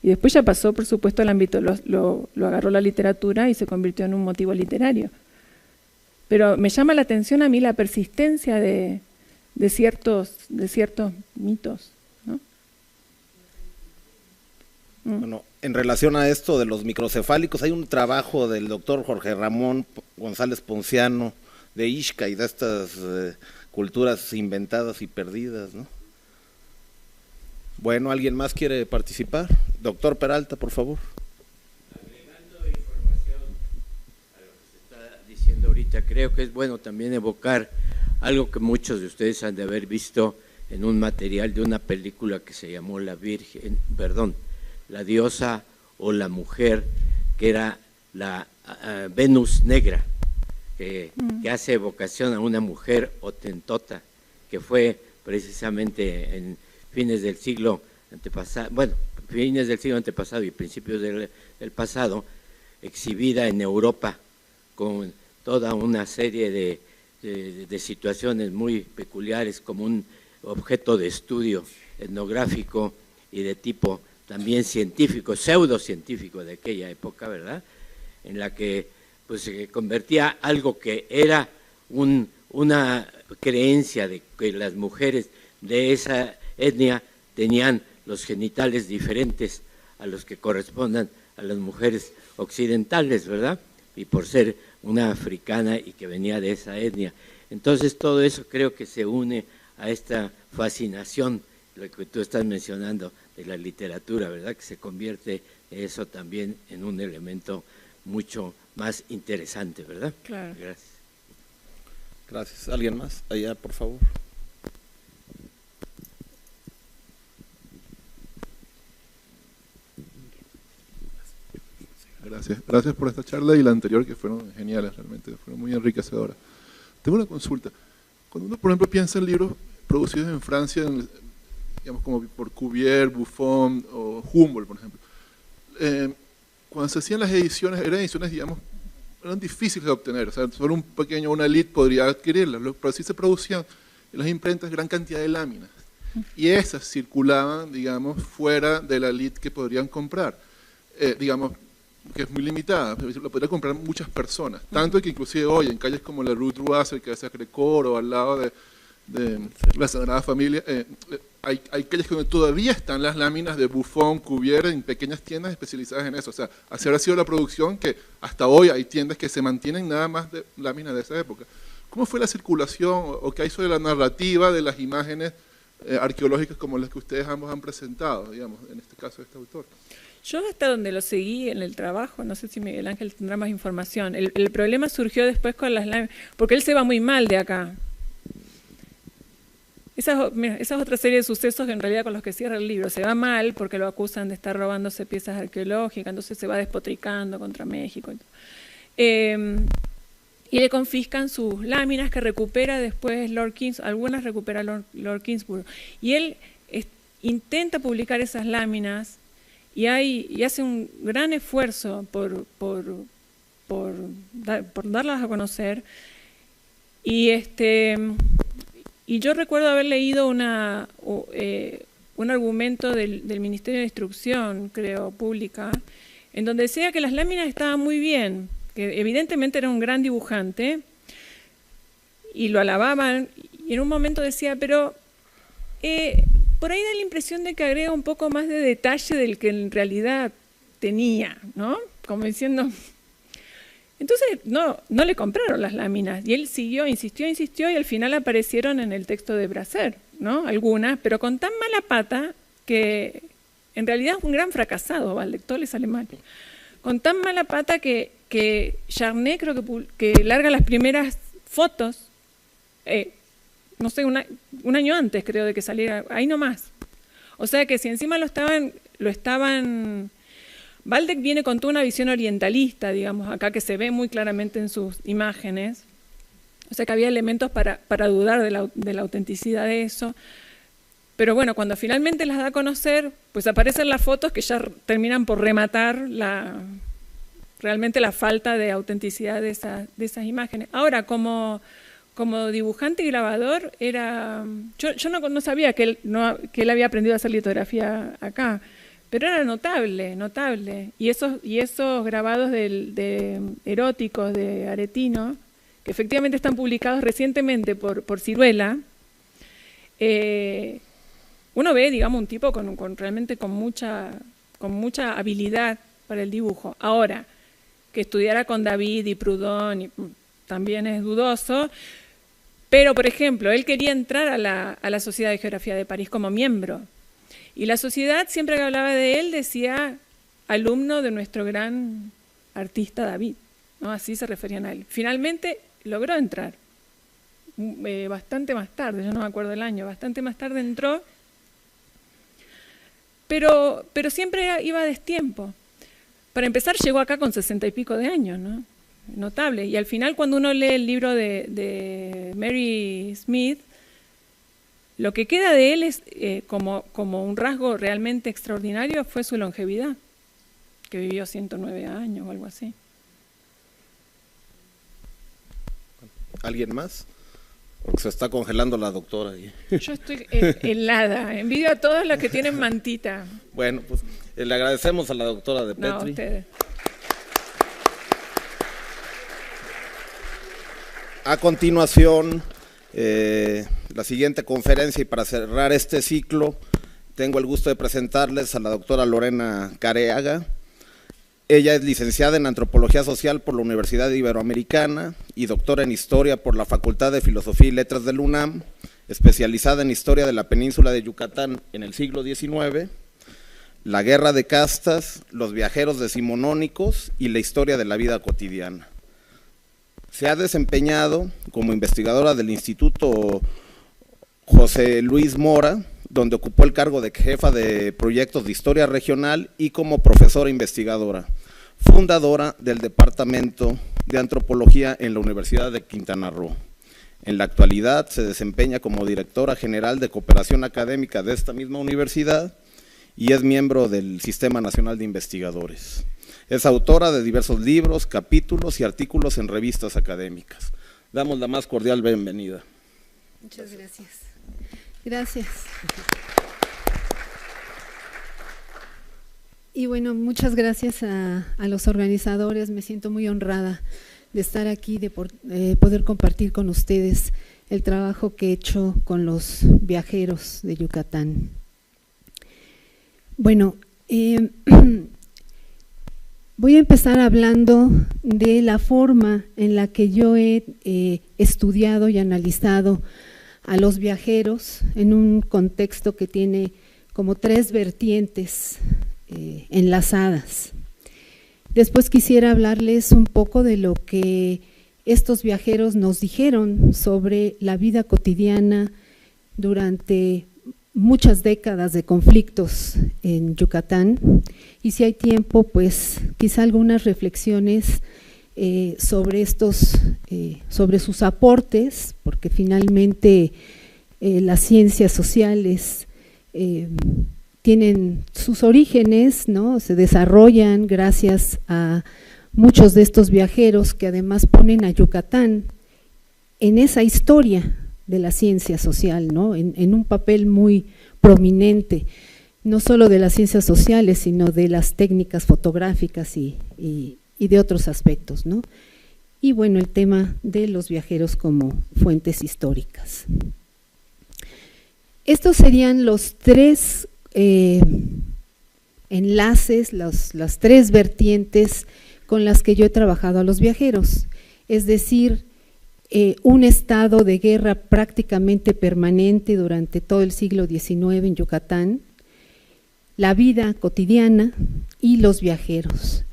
Y después ya pasó, por supuesto, al ámbito, lo agarró la literatura y se convirtió en un motivo literario. Pero me llama la atención a mí la persistencia de ciertos mitos, ¿no? Bueno, en relación a esto de los microcefálicos, hay un trabajo del doctor Jorge Ramón González Ponciano de Ixca y de estas culturas inventadas y perdidas, ¿no? Bueno, ¿alguien más quiere participar? Doctor Peralta, por favor. Agregando información a lo que se está diciendo ahorita, creo que es bueno también evocar algo que muchos de ustedes han de haber visto en un material de una película que se llamó La diosa o la mujer, que era la Venus negra, que hace evocación a una mujer hotentota, que fue precisamente en fines del siglo antepasado, y principios del pasado, exhibida en Europa con toda una serie de situaciones muy peculiares, como un objeto de estudio etnográfico y de tipo también científico, pseudocientífico de aquella época, ¿verdad? En la que pues se convertía algo que era una creencia de que las mujeres de esa etnia tenían los genitales diferentes a los que correspondan a las mujeres occidentales, ¿verdad? Y por ser una africana y que venía de esa etnia. Entonces todo eso creo que se une a esta fascinación, lo que tú estás mencionando, de la literatura, ¿verdad? Que se convierte eso también en un elemento mucho más interesante, ¿verdad? Claro. Gracias. Gracias. ¿Alguien más? Allá, por favor. Gracias por esta charla y la anterior, que fueron geniales, realmente fueron muy enriquecedoras. Tengo una consulta. Cuando uno, por ejemplo, piensa en libros producidos en Francia, digamos como por Cuvier, Buffon o Humboldt, por ejemplo, cuando se hacían las ediciones, eran ediciones, digamos, eran difíciles de obtener, o sea, solo una elite podría adquirirlas, pero sí se producían en las imprentas gran cantidad de láminas, y esas circulaban, digamos, fuera de la elite que podrían comprar, digamos, que es muy limitada, lo podrían comprar muchas personas, tanto que inclusive hoy en calles como la Rue Droit, cerca de Sacré-Cœur o al lado de la Sagrada Familia, hay calles donde todavía están las láminas de Buffon, Cuvier, en pequeñas tiendas especializadas en eso. O sea, así habrá sido la producción, que hasta hoy hay tiendas que se mantienen nada más de láminas de esa época. ¿Cómo fue la circulación o qué hay sobre la narrativa de las imágenes arqueológicas como las que ustedes ambos han presentado, digamos, en este caso de este autor? Yo hasta donde lo seguí en el trabajo, no sé si Miguel Ángel tendrá más información, el problema surgió después con las láminas, porque él se va muy mal de acá. Esa es otra serie de sucesos en realidad con los que cierra el libro. Se va mal porque lo acusan de estar robándose piezas arqueológicas, entonces se va despotricando contra México. Y le confiscan sus láminas que recupera después Lord Kingsborough, algunas recupera Lord Kingsborough. Y él intenta publicar esas láminas y hace un gran esfuerzo por darlas a conocer. Y yo recuerdo haber leído un argumento del Ministerio de Instrucción, creo, pública, en donde decía que las láminas estaban muy bien, que evidentemente era un gran dibujante, y lo alababan, y en un momento decía, pero por ahí da la impresión de que agrega un poco más de detalle del que en realidad tenía, ¿no? Como diciendo... Entonces no le compraron las láminas y él siguió, insistió y al final aparecieron en el texto de Bracer, ¿no? Algunas, pero con tan mala pata que en realidad es un gran fracasado, Waldeck, todo le sale mal. Con tan mala pata que Charnay creo que larga las primeras fotos, no sé, un año antes creo de que saliera, ahí nomás. O sea que si encima lo estaban Waldeck viene con toda una visión orientalista, digamos, acá que se ve muy claramente en sus imágenes. O sea que había elementos para dudar de la autenticidad de eso. Pero bueno, cuando finalmente las da a conocer, pues aparecen las fotos que ya terminan por rematar realmente la falta de autenticidad de esas imágenes. Ahora, como dibujante y grabador, yo no sabía que él había aprendido a hacer litografía acá, pero era notable. Y esos grabados de eróticos de Aretino, que efectivamente están publicados recientemente por Ciruela, uno ve, digamos, un tipo realmente con mucha habilidad para el dibujo. Ahora, que estudiara con David y Proudhon también es dudoso, pero, por ejemplo, él quería entrar a la Sociedad de Geografía de París como miembro, y la sociedad, siempre que hablaba de él, decía alumno de nuestro gran artista David, ¿no? Así se referían a él. Finalmente logró entrar, bastante más tarde, yo no me acuerdo el año, bastante más tarde entró, pero siempre iba a destiempo. Para empezar, llegó acá con 60 y pico de años, ¿no? Notable. Y al final, cuando uno lee el libro de Mary Smith, lo que queda de él es, como un rasgo realmente extraordinario, fue su longevidad, que vivió 109 años o algo así. ¿Alguien más? Porque se está congelando la doctora ahí. Yo estoy helada, envidio a todos los que tienen mantita. Bueno, pues le agradecemos a la doctora de Petri. No, a ustedes. A continuación, la siguiente conferencia, y para cerrar este ciclo, tengo el gusto de presentarles a la doctora Lorena Careaga. Ella es licenciada en Antropología Social por la Universidad Iberoamericana y doctora en Historia por la Facultad de Filosofía y Letras del UNAM, especializada en Historia de la Península de Yucatán en el siglo XIX, la Guerra de Castas, los viajeros decimonónicos y la historia de la vida cotidiana. Se ha desempeñado como investigadora del Instituto José Luis Mora, donde ocupó el cargo de jefa de proyectos de historia regional, y como profesora investigadora, fundadora del Departamento de Antropología en la Universidad de Quintana Roo. En la actualidad se desempeña como directora general de cooperación académica de esta misma universidad y es miembro del Sistema Nacional de Investigadores. Es autora de diversos libros, capítulos y artículos en revistas académicas. Damos la más cordial bienvenida. Muchas gracias. Gracias. Y bueno, muchas gracias a los organizadores. Me siento muy honrada de estar aquí, de poder compartir con ustedes el trabajo que he hecho con los viajeros de Yucatán. Bueno, voy a empezar hablando de la forma en la que yo he estudiado y analizado a los viajeros en un contexto que tiene como tres vertientes enlazadas. Después quisiera hablarles un poco de lo que estos viajeros nos dijeron sobre la vida cotidiana durante muchas décadas de conflictos en Yucatán, y si hay tiempo, pues quizá algunas reflexiones sobre sus aportes, porque finalmente las ciencias sociales tienen sus orígenes, ¿no? Se desarrollan gracias a muchos de estos viajeros que además ponen a Yucatán en esa historia de la ciencia social, ¿no? En un papel muy prominente, no solo de las ciencias sociales, sino de las técnicas fotográficas y de otros aspectos, ¿no? Y bueno, el tema de los viajeros como fuentes históricas. Estos serían los tres enlaces, las tres vertientes con las que yo he trabajado a los viajeros, es decir, un estado de guerra prácticamente permanente durante todo el siglo XIX en Yucatán, la vida cotidiana y los viajeros.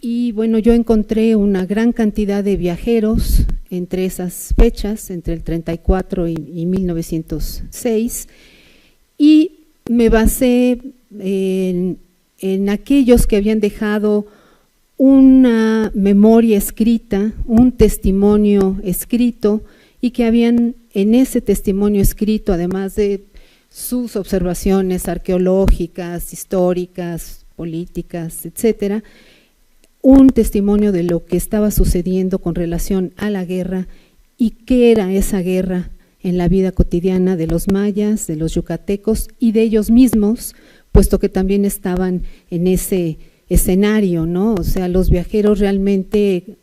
Y bueno, yo encontré una gran cantidad de viajeros entre esas fechas, entre el 34 y 1906, y me basé en aquellos que habían dejado una memoria escrita, un testimonio escrito, y que habían en ese testimonio escrito, además de sus observaciones arqueológicas, históricas, políticas, etcétera, un testimonio de lo que estaba sucediendo con relación a la guerra y qué era esa guerra en la vida cotidiana de los mayas, de los yucatecos y de ellos mismos, puesto que también estaban en ese escenario, ¿no? O sea, los viajeros realmente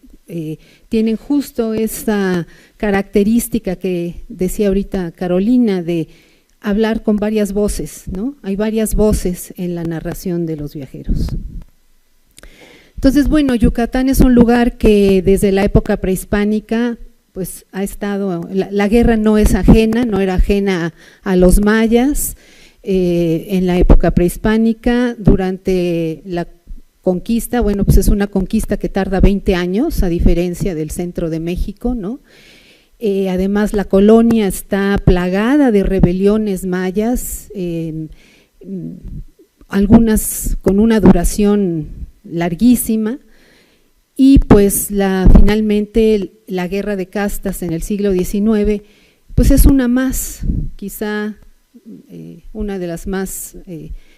tienen justo esa característica que decía ahorita Carolina, de hablar con varias voces, ¿no? Hay varias voces en la narración de los viajeros. Entonces, bueno, Yucatán es un lugar que desde la época prehispánica pues ha estado, la guerra no es ajena, no era ajena a los mayas en la época prehispánica. Durante la conquista, bueno, pues es una conquista que tarda 20 años, a diferencia del centro de México, ¿no? Además, la colonia está plagada de rebeliones mayas, algunas con una duración larguísima, y pues finalmente la guerra de castas en el siglo XIX, pues es una más, quizá una de las más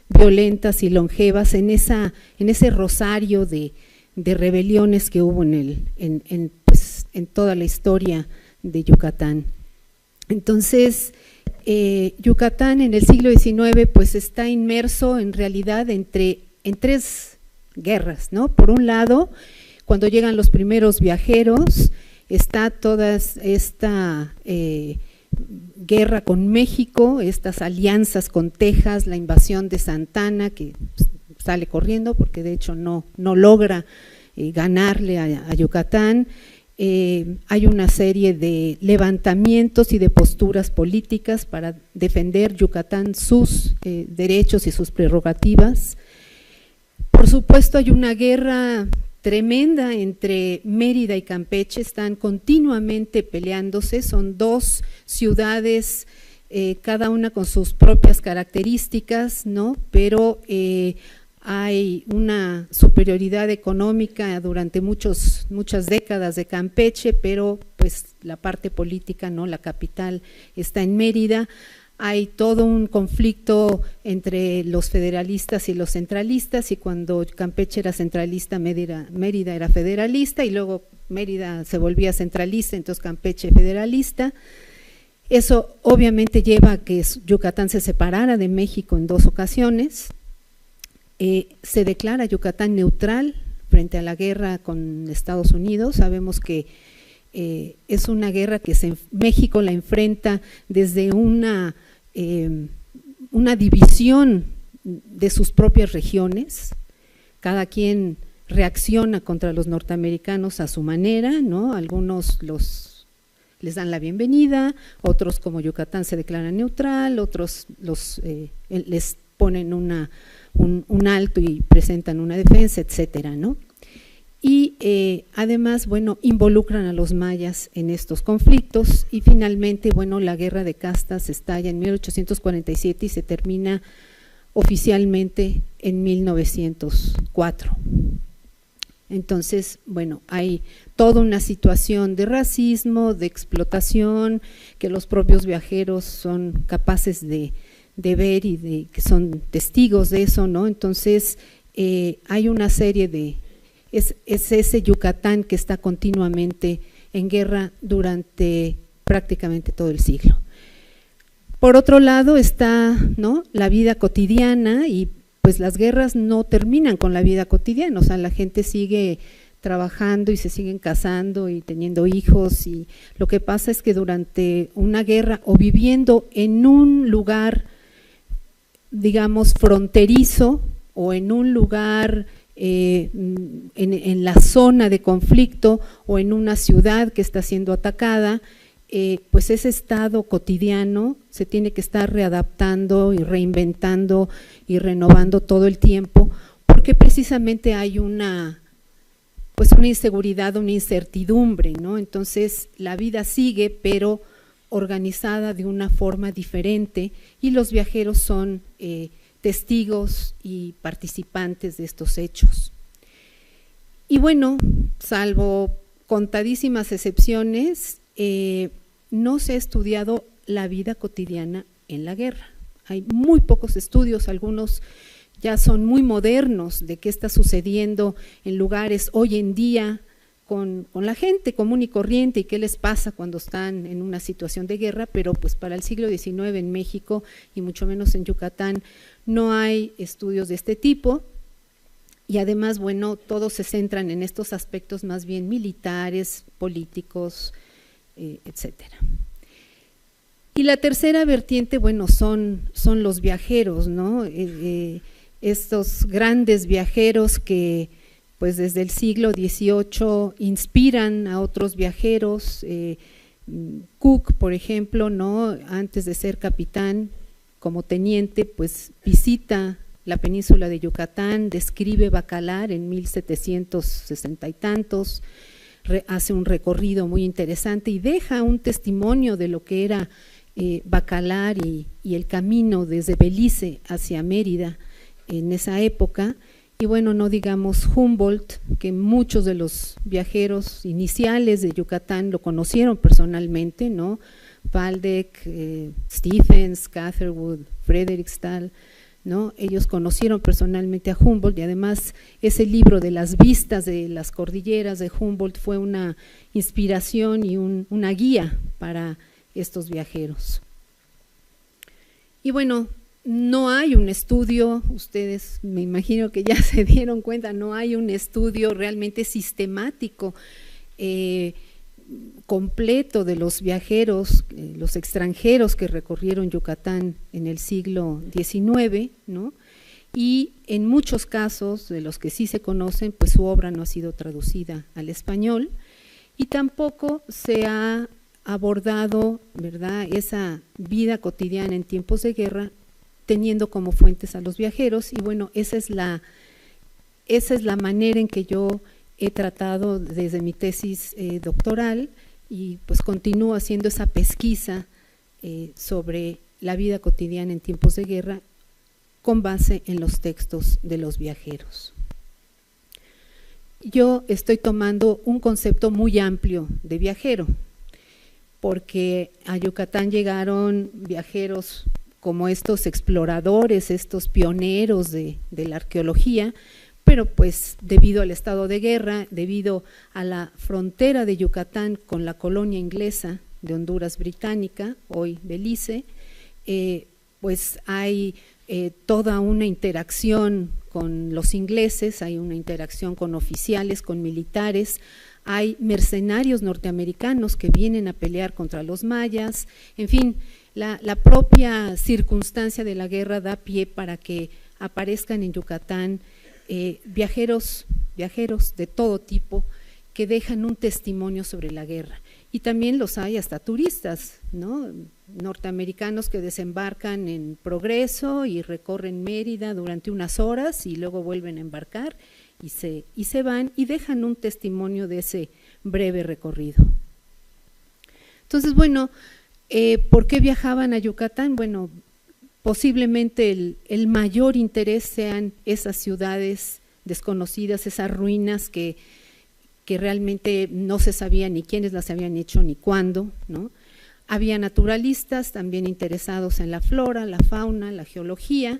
violentas y longevas en ese rosario de rebeliones que hubo en toda la historia de Yucatán. Entonces, Yucatán en el siglo XIX pues está inmerso en realidad en tres guerras, ¿no? Por un lado, cuando llegan los primeros viajeros, está toda esta guerra con México, estas alianzas con Texas, la invasión de Santa Anna, que sale corriendo porque de hecho no logra ganarle a Yucatán. Hay una serie de levantamientos y de posturas políticas para defender Yucatán, sus derechos y sus prerrogativas. Por supuesto, hay una guerra tremenda entre Mérida y Campeche, están continuamente peleándose, son dos ciudades, cada una con sus propias características, ¿no? Pero hay una superioridad económica durante muchas décadas de Campeche, pero pues la parte política, ¿no? La capital está en Mérida. Hay todo un conflicto entre los federalistas y los centralistas, y cuando Campeche era centralista, Mérida era federalista, y luego Mérida se volvía centralista, entonces Campeche federalista. Eso obviamente lleva a que Yucatán se separara de México en 2 ocasiones. Se declara Yucatán neutral frente a la guerra con Estados Unidos. Sabemos que es una guerra que México la enfrenta desde una división de sus propias regiones. Cada quien reacciona contra los norteamericanos a su manera, ¿no? Algunos les dan la bienvenida, otros como Yucatán se declaran neutral, otros les ponen un alto y presentan una defensa, etcétera, ¿no? Y además, bueno, involucran a los mayas en estos conflictos, y finalmente, bueno, la guerra de castas estalla en 1847 y se termina oficialmente en 1904. Entonces, bueno, hay toda una situación de racismo, de explotación, que los propios viajeros son capaces de ver y que son testigos de eso, ¿no? Entonces, hay una serie de… Es ese Yucatán que está continuamente en guerra durante prácticamente todo el siglo. Por otro lado está, ¿no?, la vida cotidiana, y pues las guerras no terminan con la vida cotidiana, o sea, la gente sigue trabajando y se siguen casando y teniendo hijos, y lo que pasa es que durante una guerra o viviendo en un lugar, digamos, fronterizo, o en un lugar en la zona de conflicto, o en una ciudad que está siendo atacada, pues ese estado cotidiano se tiene que estar readaptando y reinventando y renovando todo el tiempo, porque precisamente hay una inseguridad, una incertidumbre, ¿no? Entonces la vida sigue, pero organizada de una forma diferente, y los viajeros son testigos y participantes de estos hechos. Y bueno, salvo contadísimas excepciones, no se ha estudiado la vida cotidiana en la guerra. hay muy pocos estudios, algunos ya son muy modernos de qué está sucediendo en lugares hoy en día con la gente común y corriente y qué les pasa cuando están en una situación de guerra, pero pues para el siglo XIX en México y mucho menos en Yucatán no hay estudios de este tipo. Y además, bueno, todos se centran en estos aspectos más bien militares, políticos, etcétera. Y la tercera vertiente, bueno, son los viajeros, ¿no? Estos grandes viajeros que, pues desde el siglo XVIII inspiran a otros viajeros. Cook, por ejemplo, ¿no? Antes de ser capitán, como teniente, pues visita la península de Yucatán, describe Bacalar en 1760 y tantos, hace un recorrido muy interesante y deja un testimonio de lo que era Bacalar y el camino desde Belice hacia Mérida en esa época. Y bueno, no digamos Humboldt, que muchos de los viajeros iniciales de Yucatán lo conocieron personalmente, ¿no? Waldeck, Stephens, Catherwood, Frederiksthal, ¿no? Ellos conocieron personalmente a Humboldt y además ese libro de las vistas de las cordilleras de Humboldt fue una inspiración y una guía para estos viajeros. Y bueno, no hay un estudio, ustedes me imagino que ya se dieron cuenta, no hay un estudio realmente sistemático, completo de los viajeros, los extranjeros que recorrieron Yucatán en el siglo XIX, ¿no? Y en muchos casos, de los que sí se conocen, pues su obra no ha sido traducida al español y tampoco se ha abordado, ¿verdad?, esa vida cotidiana en tiempos de guerra, teniendo como fuentes a los viajeros. Y bueno, esa es la manera en que yo he tratado desde mi tesis doctoral y pues continúo haciendo esa pesquisa sobre la vida cotidiana en tiempos de guerra con base en los textos de los viajeros. Yo estoy tomando un concepto muy amplio de viajero, porque a Yucatán llegaron viajeros como estos exploradores, estos pioneros de la arqueología, pero pues debido al estado de guerra, debido a la frontera de Yucatán con la colonia inglesa de Honduras británica, hoy Belice, pues hay toda una interacción con los ingleses, hay una interacción con oficiales, con militares, hay mercenarios norteamericanos que vienen a pelear contra los mayas, en fin, la propia circunstancia de la guerra da pie para que aparezcan en Yucatán viajeros de todo tipo que dejan un testimonio sobre la guerra. Y también los hay hasta turistas, ¿no?, norteamericanos que desembarcan en Progreso y recorren Mérida durante unas horas y luego vuelven a embarcar y se van y dejan un testimonio de ese breve recorrido. Entonces, bueno, ¿por qué viajaban a Yucatán? Bueno, posiblemente el mayor interés sean esas ciudades desconocidas, esas ruinas que realmente no se sabía ni quiénes las habían hecho ni cuándo, ¿no? Había naturalistas también interesados en la flora, la fauna, la geología,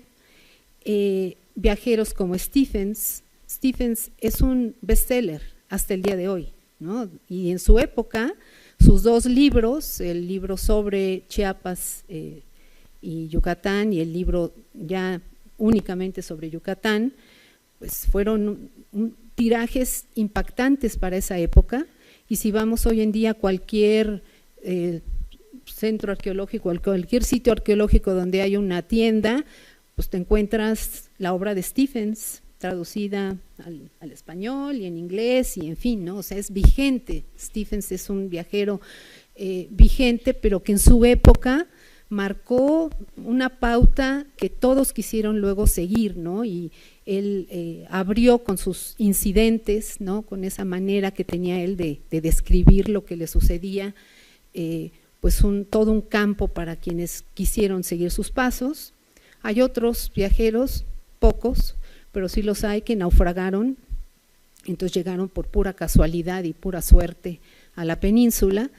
viajeros como Stephens. Stephens es un bestseller hasta el día de hoy, ¿no? Y en su época, sus dos libros, el libro sobre Chiapas y Yucatán y el libro ya únicamente sobre Yucatán, pues fueron tirajes impactantes para esa época. Y si vamos hoy en día a cualquier centro arqueológico, cualquier sitio arqueológico donde haya una tienda, pues te encuentras la obra de Stephens traducida al español y en inglés y en fin, ¿no? O sea, es vigente. Stephens es un viajero vigente, pero que en su época marcó una pauta que todos quisieron luego seguir, ¿no? Y él abrió con sus incidentes, ¿no?, con esa manera que tenía él de describir lo que le sucedía, pues todo un campo para quienes quisieron seguir sus pasos. Hay otros viajeros, pocos, pero sí los hay, que naufragaron, entonces llegaron por pura casualidad y pura suerte a la península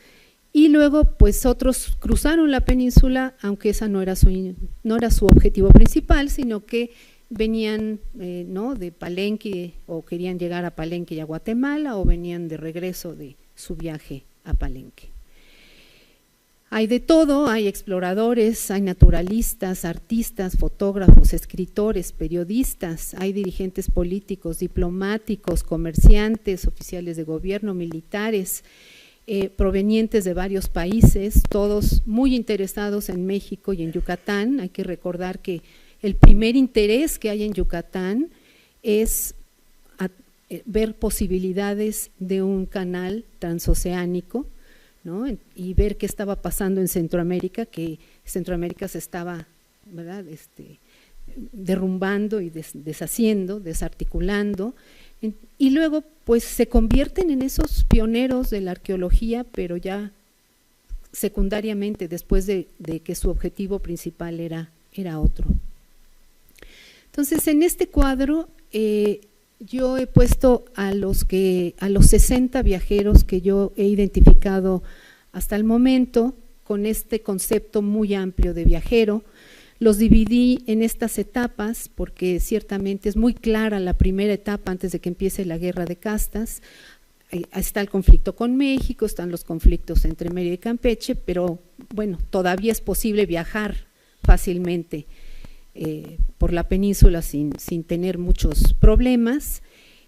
y luego pues otros cruzaron la península, aunque esa no era su objetivo principal, sino que venían ¿no? de Palenque, o querían llegar a Palenque y a Guatemala, o venían de regreso de su viaje a Palenque. Hay de todo, hay exploradores, hay naturalistas, artistas, fotógrafos, escritores, periodistas, hay dirigentes políticos, diplomáticos, comerciantes, oficiales de gobierno, militares, provenientes de varios países, todos muy interesados en México y en Yucatán. Hay que recordar que el primer interés que hay en Yucatán es ver posibilidades de un canal transoceánico, ¿no? Y ver qué estaba pasando en Centroamérica, que Centroamérica se estaba, ¿verdad?, derrumbando y deshaciendo, desarticulando, y luego pues se convierten en esos pioneros de la arqueología, pero ya secundariamente, después de que su objetivo principal era otro. Entonces, en este cuadro yo he puesto a los 60 viajeros que yo he identificado hasta el momento con este concepto muy amplio de viajero. Los dividí en estas etapas porque ciertamente es muy clara la primera etapa antes de que empiece la guerra de castas. Está el conflicto con México, están los conflictos entre Mérida y Campeche, pero bueno, todavía es posible viajar fácilmente por la península sin tener muchos problemas,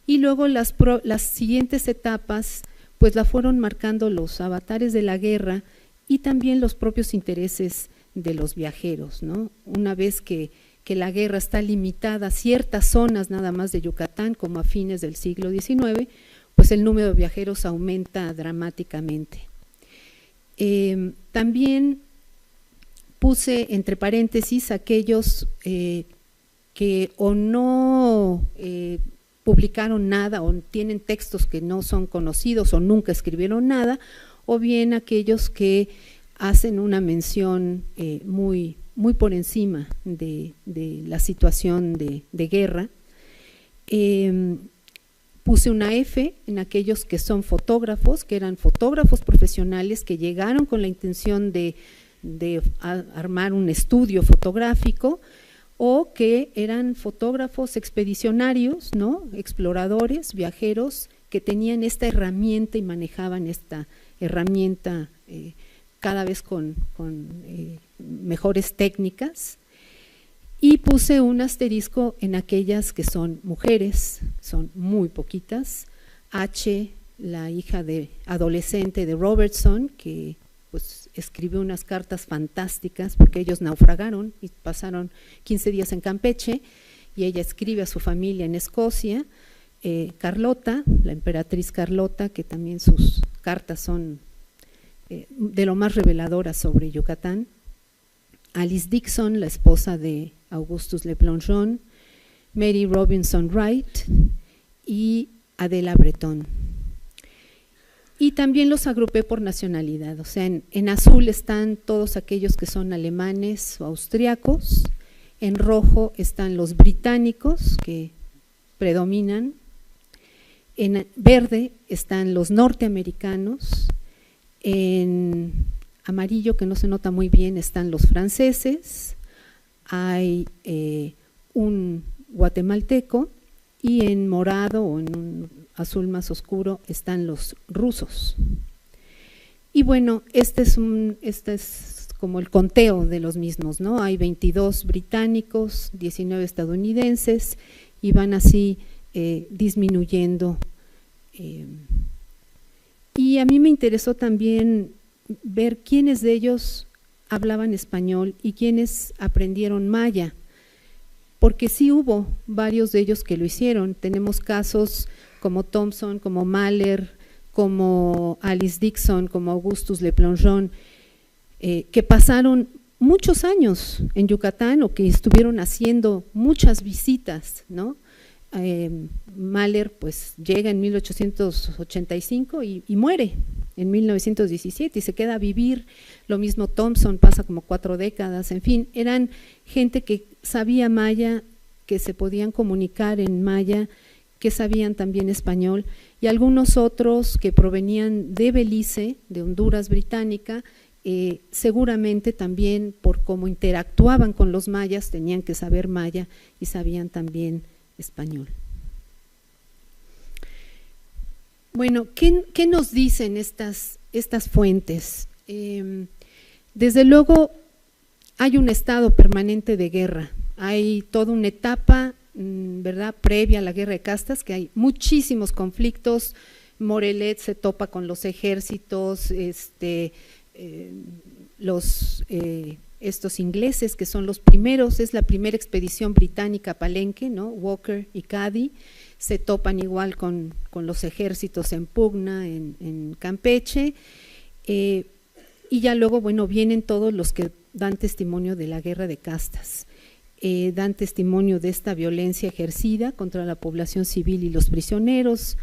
y luego las siguientes etapas pues la fueron marcando los avatares de la guerra y también los propios intereses de los viajeros, ¿no? Una vez que la guerra está limitada a ciertas zonas nada más de Yucatán, como a fines del siglo XIX, pues el número de viajeros aumenta dramáticamente. También puse entre paréntesis aquellos que o no publicaron nada, o tienen textos que no son conocidos, o nunca escribieron nada, o bien aquellos que hacen una mención muy por encima de la situación de guerra. Puse una F en aquellos que son fotógrafos, que eran fotógrafos profesionales que llegaron con la intención de armar un estudio fotográfico, o que eran fotógrafos expedicionarios, ¿no?, exploradores, viajeros, que tenían esta herramienta y manejaban esta herramienta cada vez con mejores técnicas. Y puse un asterisco en aquellas que son mujeres, son muy poquitas. H, la hija adolescente de Robertson, que pues escribió unas cartas fantásticas porque ellos naufragaron y pasaron 15 días en Campeche, y ella escribe a su familia en Escocia. Carlota, la emperatriz Carlota, que también sus cartas son de lo más reveladoras sobre Yucatán. Alice Dixon, la esposa de Augustus Le Plongeon. Mary Robinson Wright y Adela Breton. Y también los agrupé por nacionalidad, o sea, en azul están todos aquellos que son alemanes o austriacos, en rojo están los británicos que predominan, en verde están los norteamericanos, en amarillo, que no se nota muy bien, están los franceses, hay un guatemalteco, y en morado o en un azul más oscuro están los rusos. Y bueno, este es como el conteo de los mismos, ¿no? Hay 22 británicos, 19 estadounidenses, y van así disminuyendo. Y a mí me interesó también ver quiénes de ellos hablaban español y quiénes aprendieron maya, porque sí hubo varios de ellos que lo hicieron. Tenemos casos como Thompson, como Mahler, como Alice Dixon, como Augustus Le Plongeon, que pasaron muchos años en Yucatán o que estuvieron haciendo muchas visitas, ¿no? Mahler pues llega en 1885 y muere en 1917 y se queda a vivir. Lo mismo Thompson, pasa como 4 décadas, en fin, eran gente que sabía maya, que se podían comunicar en maya, que sabían también español, y algunos otros que provenían de Belice, de Honduras británica, seguramente también por cómo interactuaban con los mayas, tenían que saber maya y sabían también español. Bueno, ¿qué nos dicen estas fuentes? Desde luego hay un estado permanente de guerra, hay toda una etapa, ¿verdad?, previa a la guerra de castas, que hay muchísimos conflictos. Morelet se topa con los ejércitos, estos ingleses que son los primeros, es la primera expedición británica a Palenque, ¿no? Walker y Caddy, se topan igual con los ejércitos en pugna en Campeche, y ya luego, bueno, vienen todos los que dan testimonio de la guerra de castas, dan testimonio de esta violencia ejercida contra la población civil y los prisioneros.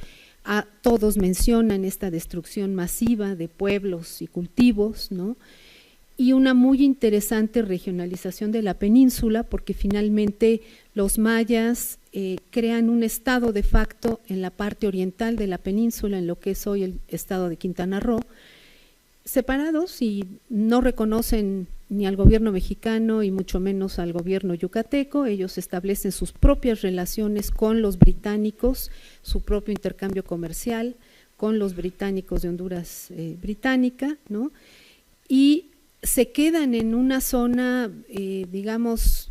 Todos mencionan esta destrucción masiva de pueblos y cultivos, ¿no? Y una muy interesante regionalización de la península, porque finalmente los mayas crean un estado de facto en la parte oriental de la península, en lo que es hoy el estado de Quintana Roo, separados, y no reconocen ni al gobierno mexicano y mucho menos al gobierno yucateco. Ellos establecen sus propias relaciones con los británicos, su propio intercambio comercial con los británicos de Honduras británica, ¿no? Y se quedan en una zona, digamos,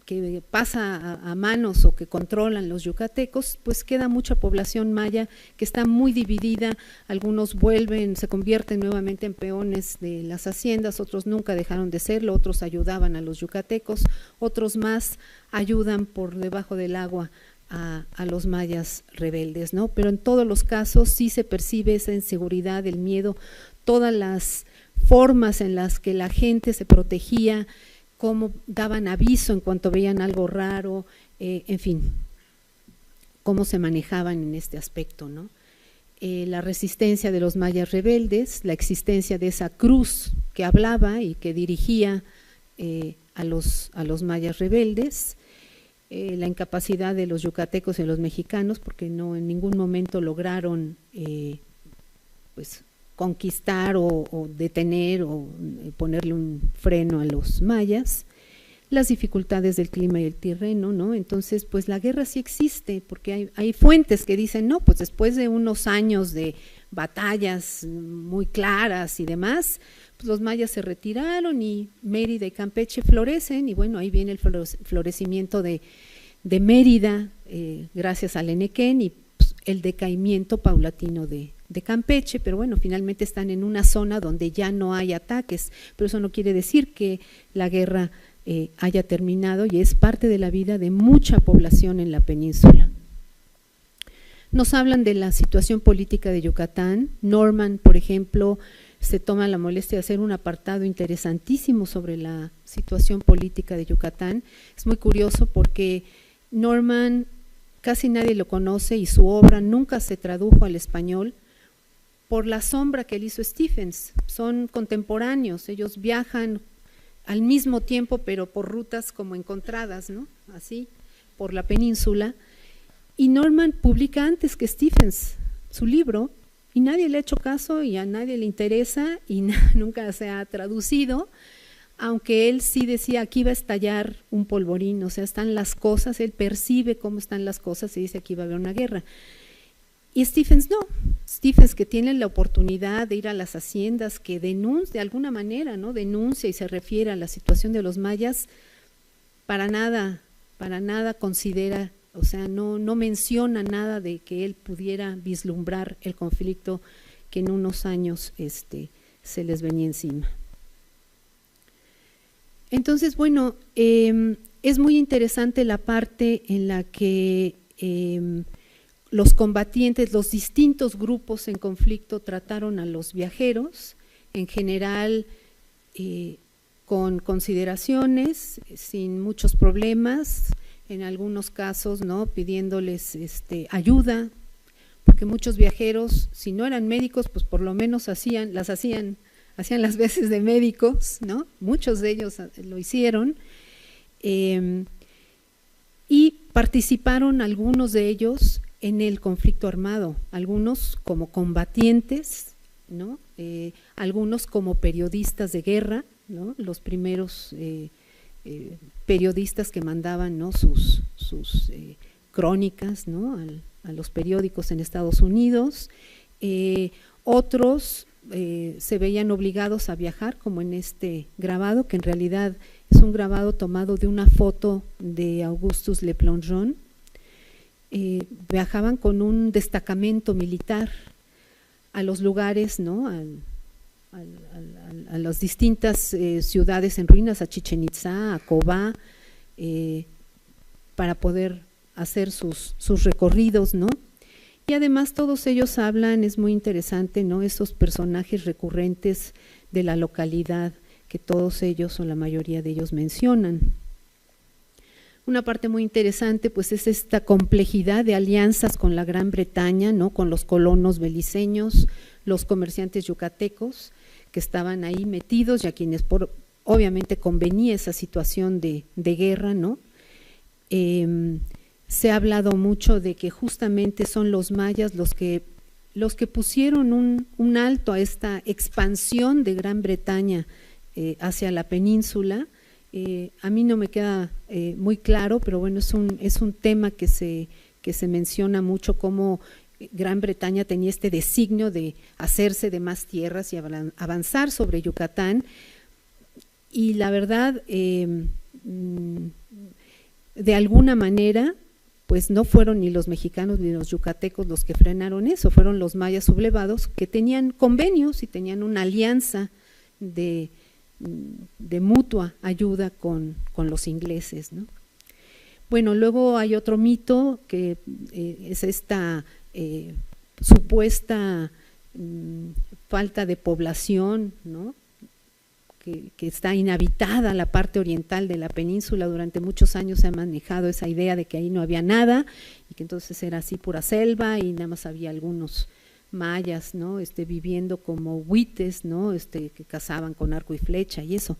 que pasa a manos o que controlan los yucatecos, pues queda mucha población maya que está muy dividida. Algunos vuelven, se convierten nuevamente en peones de las haciendas, otros nunca dejaron de serlo, otros ayudaban a los yucatecos, otros más ayudan por debajo del agua a los mayas rebeldes, ¿no? Pero en todos los casos sí se percibe esa inseguridad, el miedo, todas las formas en las que la gente se protegía, cómo daban aviso en cuanto veían algo raro, en fin, cómo se manejaban en este aspecto, ¿no? La resistencia de los mayas rebeldes, la existencia de esa cruz que hablaba y que dirigía a los mayas rebeldes, la incapacidad de los yucatecos y los mexicanos, porque no en ningún momento lograron pues conquistar o detener o ponerle un freno a los mayas, las dificultades del clima y el terreno, ¿no? Entonces, pues la guerra sí existe, porque hay fuentes que dicen, no, pues después de unos años de batallas muy claras y demás, pues los mayas se retiraron y Mérida y Campeche florecen, y bueno, ahí viene el florecimiento de Mérida, gracias al Enequén, y pues, el decaimiento paulatino de Campeche, pero bueno, finalmente están en una zona donde ya no hay ataques, pero eso no quiere decir que la guerra haya terminado, y es parte de la vida de mucha población en la península. Nos hablan de la situación política de Yucatán. Norman, por ejemplo, se toma la molestia de hacer un apartado interesantísimo sobre la situación política de Yucatán. Es muy curioso porque Norman casi nadie lo conoce y su obra nunca se tradujo al español por la sombra que le hizo Stephens. Son contemporáneos, ellos viajan al mismo tiempo, pero por rutas como encontradas, ¿no? Así, por la península. Y Norman publica antes que Stephens su libro, y nadie le ha hecho caso y a nadie le interesa, y nunca se ha traducido, aunque él sí decía, aquí va a estallar un polvorín, o sea, están las cosas, él percibe cómo están las cosas y dice, aquí va a haber una guerra. Y Stephens no, Stephens, que tiene la oportunidad de ir a las haciendas, que denuncia de alguna manera, ¿no? Denuncia y se refiere a la situación de los mayas, para nada considera, o sea, no menciona nada de que él pudiera vislumbrar el conflicto que en unos años se les venía encima. Entonces, bueno, es muy interesante la parte en la que los combatientes, los distintos grupos en conflicto trataron a los viajeros, en general con consideraciones, sin muchos problemas, en algunos casos, ¿no?, pidiéndoles ayuda, porque muchos viajeros, si no eran médicos, pues por lo menos hacían las veces de médicos, ¿no? Muchos de ellos lo hicieron, y Participaron algunos de ellos en el conflicto armado, algunos como combatientes, ¿no? Algunos como periodistas de guerra, ¿no? Los primeros periodistas que mandaban, ¿no? sus crónicas, ¿no? a los periódicos en Estados Unidos. Otros se veían obligados a viajar, como en este grabado, que en realidad es un grabado tomado de una foto de Augustus Le Plongeon. Viajaban con un destacamento militar a los lugares, ¿no? a las distintas ciudades en ruinas, a Chichén Itzá, a Cobá, para poder hacer sus recorridos, ¿no? Y además todos ellos hablan, es muy interesante, ¿no? Esos personajes recurrentes de la localidad que todos ellos o la mayoría de ellos mencionan. Una parte muy interesante pues es esta complejidad de alianzas con la Gran Bretaña, ¿no? Con los colonos beliceños, los comerciantes yucatecos que estaban ahí metidos y a quienes obviamente convenía esa situación de guerra, ¿no? Se ha hablado mucho de que justamente son los mayas los que pusieron un alto a esta expansión de Gran Bretaña hacia la península. A mí no me queda muy claro, pero bueno, es un tema que se menciona mucho, como Gran Bretaña tenía este designio de hacerse de más tierras y avanzar sobre Yucatán, y la verdad, de alguna manera, pues no fueron ni los mexicanos ni los yucatecos los que frenaron eso, fueron los mayas sublevados que tenían convenios y tenían una alianza de mutua ayuda con los ingleses, ¿no? Bueno, luego hay otro mito que es esta supuesta falta de población, ¿no? Que está inhabitada la parte oriental de la península. Durante muchos años se ha manejado esa idea de que ahí no había nada y que entonces era así pura selva y nada más había algunos mayas, ¿no? Viviendo como huites, ¿no? Que cazaban con arco y flecha y eso.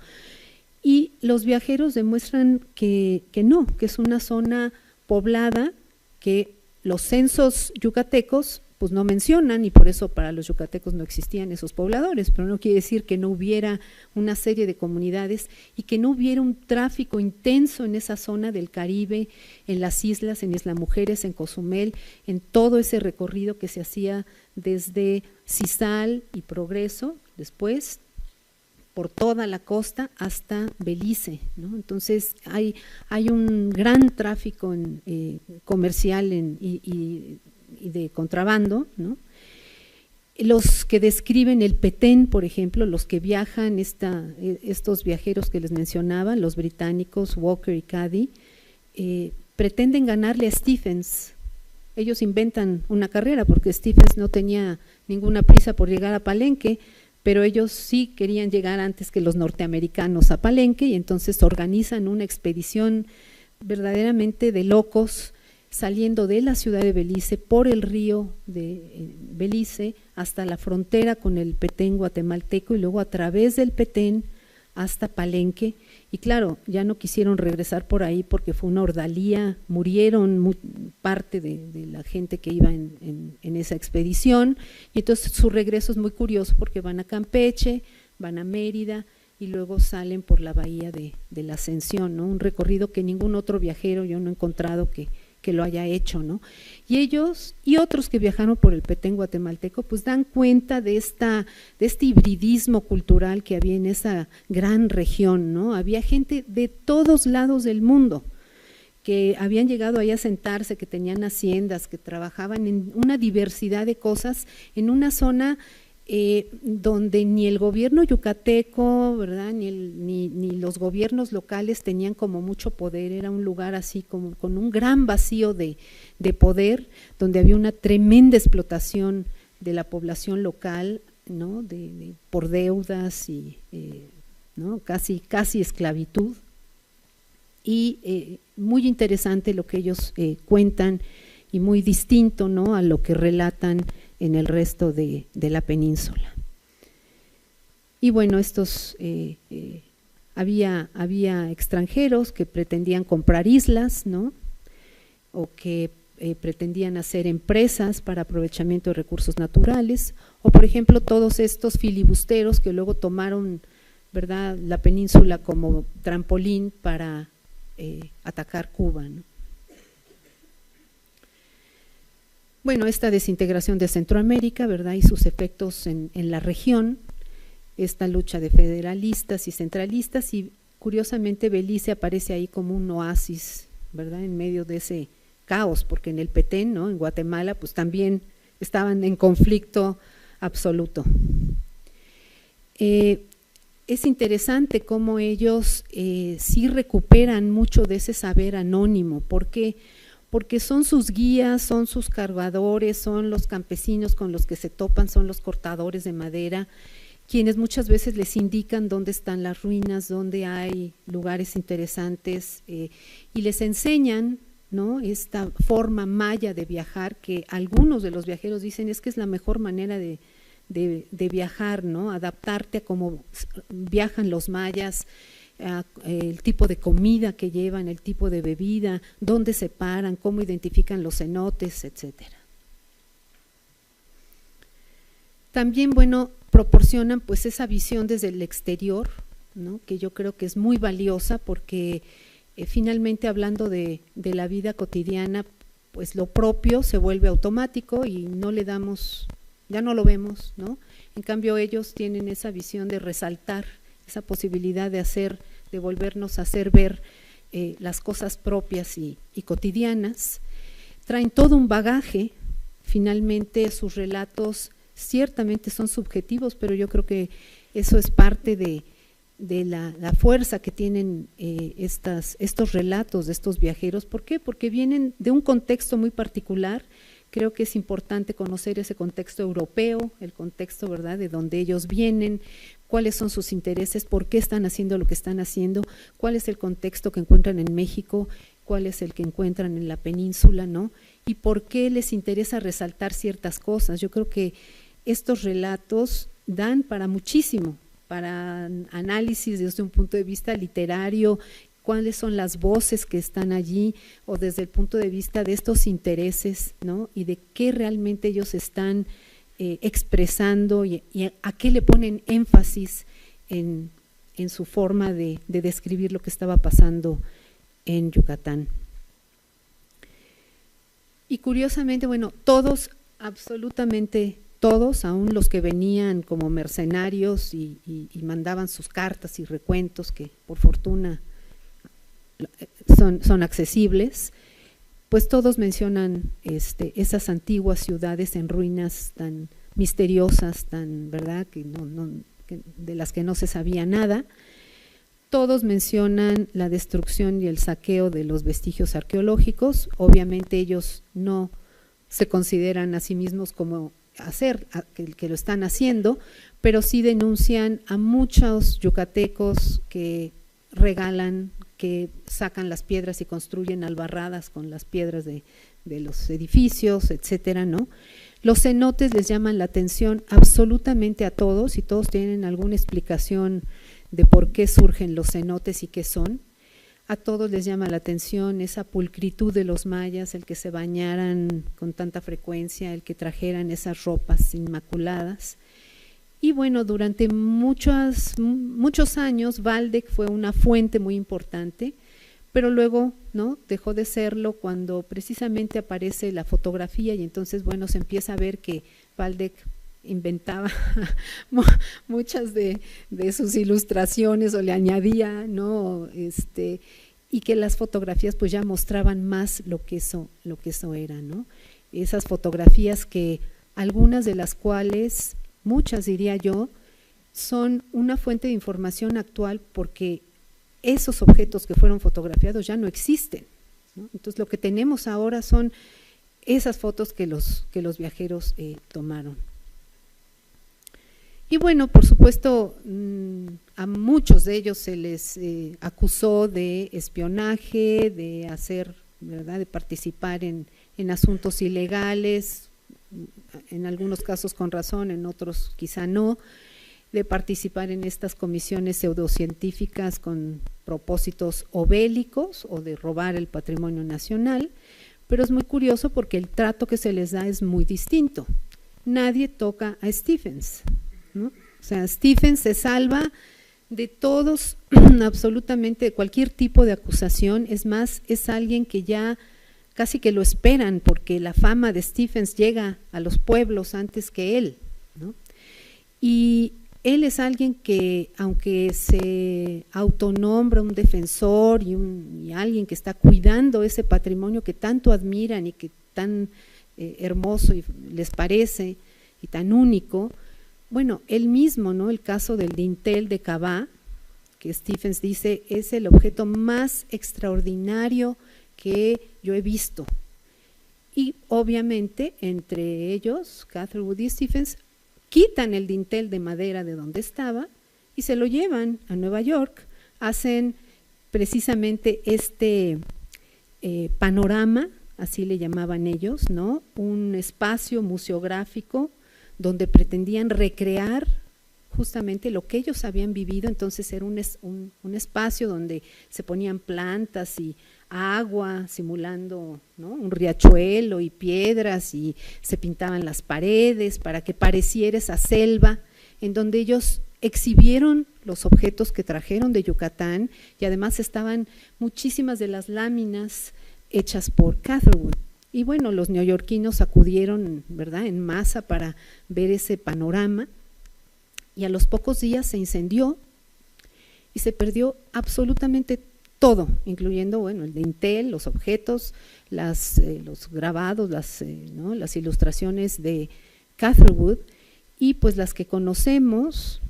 Y los viajeros demuestran que no, que es una zona poblada, que los censos yucatecos pues no mencionan, y por eso para los yucatecos no existían esos pobladores, pero no quiere decir que no hubiera una serie de comunidades y que no hubiera un tráfico intenso en esa zona del Caribe, en las islas, en Isla Mujeres, en Cozumel, en todo ese recorrido que se hacía desde Cizal y Progreso, después por toda la costa hasta Belice, ¿no? Entonces hay un gran tráfico comercial y de contrabando, ¿no? Los que describen el Petén, por ejemplo, los que viajan, estos viajeros que les mencionaba, los británicos, Walker y Caddy, pretenden ganarle a Stephens. Ellos inventan una carrera porque Stephens no tenía ninguna prisa por llegar a Palenque, pero ellos sí querían llegar antes que los norteamericanos a Palenque, y entonces organizan una expedición verdaderamente de locos, saliendo de la ciudad de Belice por el río de Belice hasta la frontera con el Petén guatemalteco y luego a través del Petén hasta Palenque. Y claro, ya no quisieron regresar por ahí porque fue una ordalía, murieron parte de la gente que iba en esa expedición, y entonces su regreso es muy curioso porque van a Campeche, van a Mérida y luego salen por la bahía de la Ascensión, ¿no? Un recorrido que ningún otro viajero yo no he encontrado que lo haya hecho, ¿no? Y ellos y otros que viajaron por el Petén guatemalteco pues dan cuenta de este hibridismo cultural que había en esa gran región, ¿no? Había gente de todos lados del mundo que habían llegado ahí a sentarse, que tenían haciendas, que trabajaban en una diversidad de cosas en una zona donde ni el gobierno yucateco, ¿verdad?, ni los gobiernos locales tenían como mucho poder. Era un lugar así como con un gran vacío de poder, donde había una tremenda explotación de la población local, ¿no?, por deudas y ¿no?, casi esclavitud. Y muy interesante lo que ellos cuentan y muy distinto, ¿no?, a lo que relatan en el resto de la península. Y bueno, había extranjeros que pretendían comprar islas, ¿no? o que pretendían hacer empresas para aprovechamiento de recursos naturales, o por ejemplo todos estos filibusteros que luego tomaron, ¿verdad?, la península como trampolín para atacar Cuba, ¿no? Bueno, esta desintegración de Centroamérica, ¿verdad?, y sus efectos en la región, esta lucha de federalistas y centralistas, y curiosamente Belice aparece ahí como un oasis, ¿verdad?, en medio de ese caos, porque en el Petén, ¿no?, en Guatemala, pues también estaban en conflicto absoluto. Es interesante cómo ellos sí recuperan mucho de ese saber anónimo. ¿Por qué? Porque son sus guías, son sus cargadores, son los campesinos con los que se topan, son los cortadores de madera, quienes muchas veces les indican dónde están las ruinas, dónde hay lugares interesantes, y les enseñan, ¿no?, esta forma maya de viajar, que algunos de los viajeros dicen es que es la mejor manera de viajar, ¿no?, adaptarte a cómo viajan los mayas, el tipo de comida que llevan, el tipo de bebida, dónde se paran, cómo identifican los cenotes, etcétera. También, bueno, proporcionan pues esa visión desde el exterior, ¿no?, que yo creo que es muy valiosa porque finalmente hablando de la vida cotidiana, pues lo propio se vuelve automático y no le damos, ya no lo vemos, ¿no? En cambio ellos tienen esa visión de resaltar esa posibilidad de hacer, de volvernos a hacer ver las cosas propias y cotidianas. Traen todo un bagaje, finalmente sus relatos ciertamente son subjetivos, pero yo creo que eso es parte de la fuerza que tienen estos relatos de estos viajeros. ¿Por qué? Porque vienen de un contexto muy particular. Creo que es importante conocer ese contexto europeo, el contexto, ¿verdad?, de donde ellos vienen, cuáles son sus intereses, por qué están haciendo lo que están haciendo, cuál es el contexto que encuentran en México, cuál es el que encuentran en la península, ¿no?, y por qué les interesa resaltar ciertas cosas. Yo creo que estos relatos dan para muchísimo, para análisis desde un punto de vista literario, cuáles son las voces que están allí, o desde el punto de vista de estos intereses, ¿no?, y de qué realmente ellos están expresando y a qué le ponen énfasis en su forma de describir lo que estaba pasando en Yucatán. Y curiosamente, bueno, todos, absolutamente todos, aún los que venían como mercenarios y mandaban sus cartas y recuentos, que por fortuna son accesibles, pues todos mencionan esas antiguas ciudades en ruinas tan misteriosas, tan, ¿verdad?, que de las que no se sabía nada. Todos mencionan la destrucción y el saqueo de los vestigios arqueológicos. Obviamente ellos no se consideran a sí mismos como que lo están haciendo, pero sí denuncian a muchos yucatecos que regalan, que sacan las piedras y construyen albarradas con las piedras de los edificios, etcétera, ¿no? Los cenotes les llaman la atención absolutamente a todos, y todos tienen alguna explicación de por qué surgen los cenotes y qué son. A todos les llama la atención esa pulcritud de los mayas, el que se bañaran con tanta frecuencia, el que trajeran esas ropas inmaculadas. Y bueno, durante muchos años Waldeck fue una fuente muy importante, pero luego, ¿no?, dejó de serlo cuando precisamente aparece la fotografía, y entonces, bueno, se empieza a ver que Waldeck inventaba muchas de sus ilustraciones o le añadía, ¿no?, y que las fotografías pues ya mostraban más lo que eso era, ¿no? Esas fotografías que algunas de las cuales, muchas diría yo, son una fuente de información actual, porque esos objetos que fueron fotografiados ya no existen, ¿no? Entonces lo que tenemos ahora son esas fotos que los viajeros tomaron. Y bueno, por supuesto, a muchos de ellos se les acusó de espionaje, de hacer, ¿verdad?, de participar en asuntos ilegales, en algunos casos con razón, en otros quizá no, de participar en estas comisiones pseudocientíficas con propósitos o bélicos o de robar el patrimonio nacional, pero es muy curioso porque el trato que se les da es muy distinto. Nadie toca a Stephens, ¿no? O sea, Stephens se salva de todos, absolutamente de cualquier tipo de acusación. Es más, es alguien que ya casi que lo esperan, porque la fama de Stephens llega a los pueblos antes que él, ¿no? Y él es alguien que, aunque se autonombra un defensor y alguien que está cuidando ese patrimonio que tanto admiran y que tan hermoso les parece y tan único, bueno, él mismo, ¿no? El caso del dintel de Cabá, que Stephens dice es el objeto más extraordinario que yo he visto. Y obviamente entre ellos, Catherwood y Stephens, quitan el dintel de madera de donde estaba y se lo llevan a Nueva York, hacen precisamente este panorama, así le llamaban ellos, ¿no? Un espacio museográfico donde pretendían recrear justamente lo que ellos habían vivido. Entonces era un espacio donde se ponían plantas y agua, simulando, ¿no? Un riachuelo y piedras, y se pintaban las paredes para que pareciera esa selva, en donde ellos exhibieron los objetos que trajeron de Yucatán, y además estaban muchísimas de las láminas hechas por Catherwood. Y bueno, los neoyorquinos acudieron, ¿verdad?, en masa para ver ese panorama, y a los pocos días se incendió y se perdió absolutamente todo, incluyendo, bueno, el dintel, los objetos, los grabados, ¿no?, las ilustraciones de Catherwood, y pues las que conocemos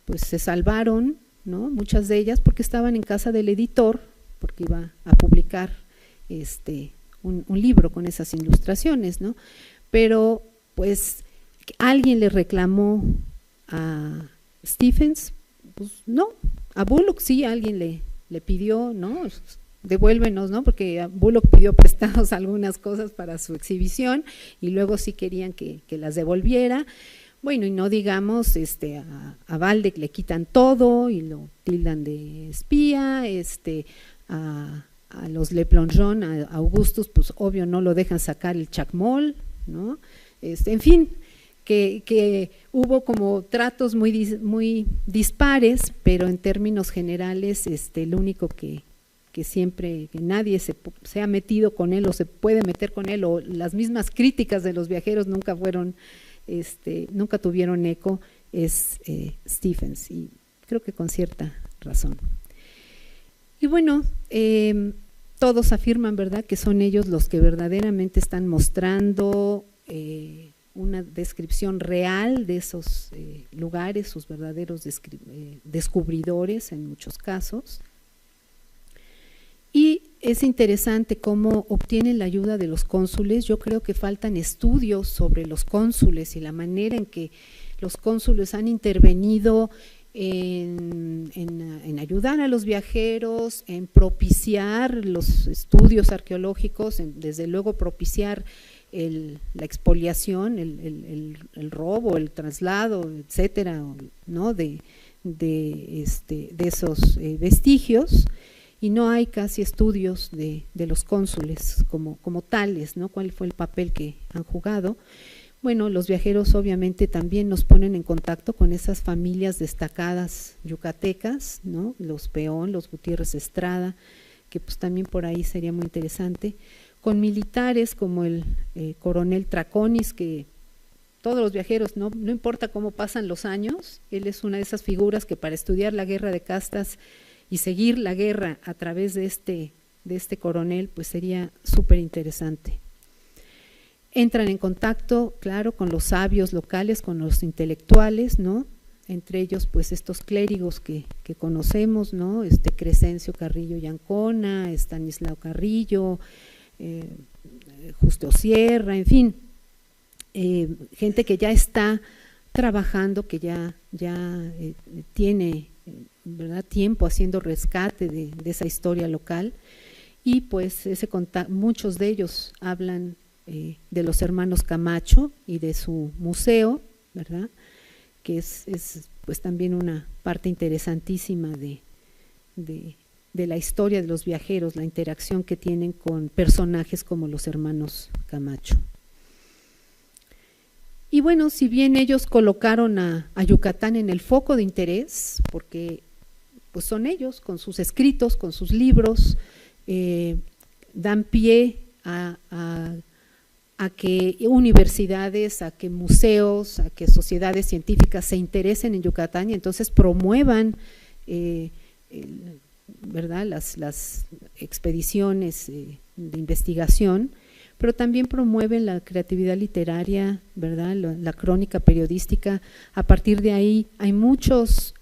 pues se salvaron, ¿no?, muchas de ellas porque estaban en casa del editor, porque iba a publicar un libro con esas ilustraciones, ¿no? Pero pues alguien le reclamó a Stephens, pues no, a Bullock sí, alguien le pidió, ¿no?, devuélvenos, ¿no?, porque Bullock pidió prestados algunas cosas para su exhibición y luego sí querían que las devolviera. Bueno, y no digamos, a Waldeck le quitan todo y lo tildan de espía, a los Le Plongeon, a Augustus, pues obvio no lo dejan sacar el chacmol, ¿no? En fin, que hubo como tratos muy dispares, pero en términos generales, lo único que siempre, que nadie se ha metido con él o se puede meter con él, o las mismas críticas de los viajeros nunca fueron, nunca tuvieron eco, es Stephens, y creo que con cierta razón. Y bueno, todos afirman, ¿verdad?, que son ellos los que verdaderamente están mostrando una descripción real de esos lugares, sus verdaderos descubridores en muchos casos. Y es interesante cómo obtienen la ayuda de los cónsules. Yo creo que faltan estudios sobre los cónsules y la manera en que los cónsules han intervenido en ayudar a los viajeros, en propiciar los estudios arqueológicos, desde luego propiciar la expoliación, el robo, el traslado, etcétera, ¿no?, de esos vestigios. Y no hay casi estudios de los cónsules como tales, ¿no?, cuál fue el papel que han jugado. Bueno, los viajeros obviamente también nos ponen en contacto con esas familias destacadas yucatecas, ¿no?, los Peón, los Gutiérrez Estrada, que pues también por ahí sería muy interesante, con militares como el coronel Traconis, que todos los viajeros, no importa cómo pasan los años, él es una de esas figuras que para estudiar la guerra de castas y seguir la guerra a través de este coronel, pues sería súper interesante. Entran en contacto, claro, con los sabios locales, con los intelectuales, ¿no?, entre ellos pues estos clérigos que conocemos, ¿no?, Crescencio Carrillo y Ancona, Estanislao Carrillo, Justo Sierra, en fin, gente que ya está trabajando, que ya tiene, ¿verdad?, tiempo haciendo rescate de esa historia local, y pues muchos de ellos hablan de los hermanos Camacho y de su museo, ¿verdad?, que es pues también una parte interesantísima de la historia de los viajeros, la interacción que tienen con personajes como los hermanos Camacho. Y bueno, si bien ellos colocaron a Yucatán en el foco de interés, porque pues son ellos, con sus escritos, con sus libros, dan pie a que universidades, a que museos, a que sociedades científicas se interesen en Yucatán y entonces promuevan ¿verdad? Las expediciones de investigación, pero también promueven la creatividad literaria, ¿verdad? La crónica periodística. A partir de ahí hay muchos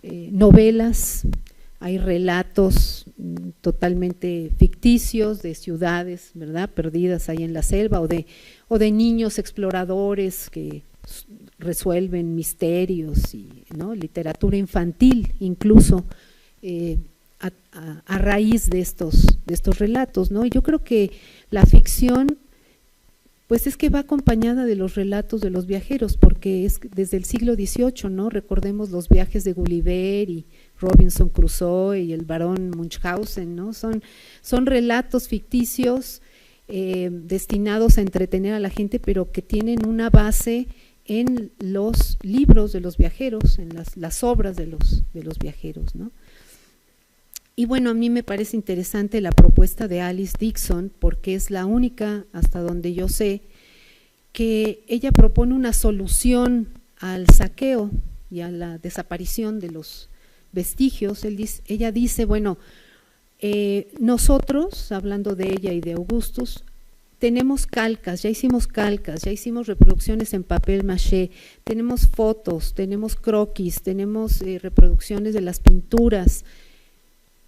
novelas, hay relatos totalmente ficticios de ciudades, ¿verdad? Perdidas ahí en la selva, o de niños exploradores que resuelven misterios, ¿no? Literatura infantil incluso, a raíz de estos relatos, ¿no? Y yo creo que la ficción, pues es que va acompañada de los relatos de los viajeros, porque es desde el siglo XVIII, ¿no? Recordemos los viajes de Gulliver y Robinson Crusoe y el barón Munchausen, ¿no? Son relatos ficticios destinados a entretener a la gente, pero que tienen una base en los libros de los viajeros, en las obras de los viajeros, ¿no? Y bueno, a mí me parece interesante la propuesta de Alice Dixon, porque es la única, hasta donde yo sé, que ella propone una solución al saqueo y a la desaparición de los vestigios. Ella dice, bueno, nosotros, hablando de ella y de Augustus, tenemos calcas, ya hicimos reproducciones en papel maché, tenemos fotos, tenemos croquis, tenemos reproducciones de las pinturas.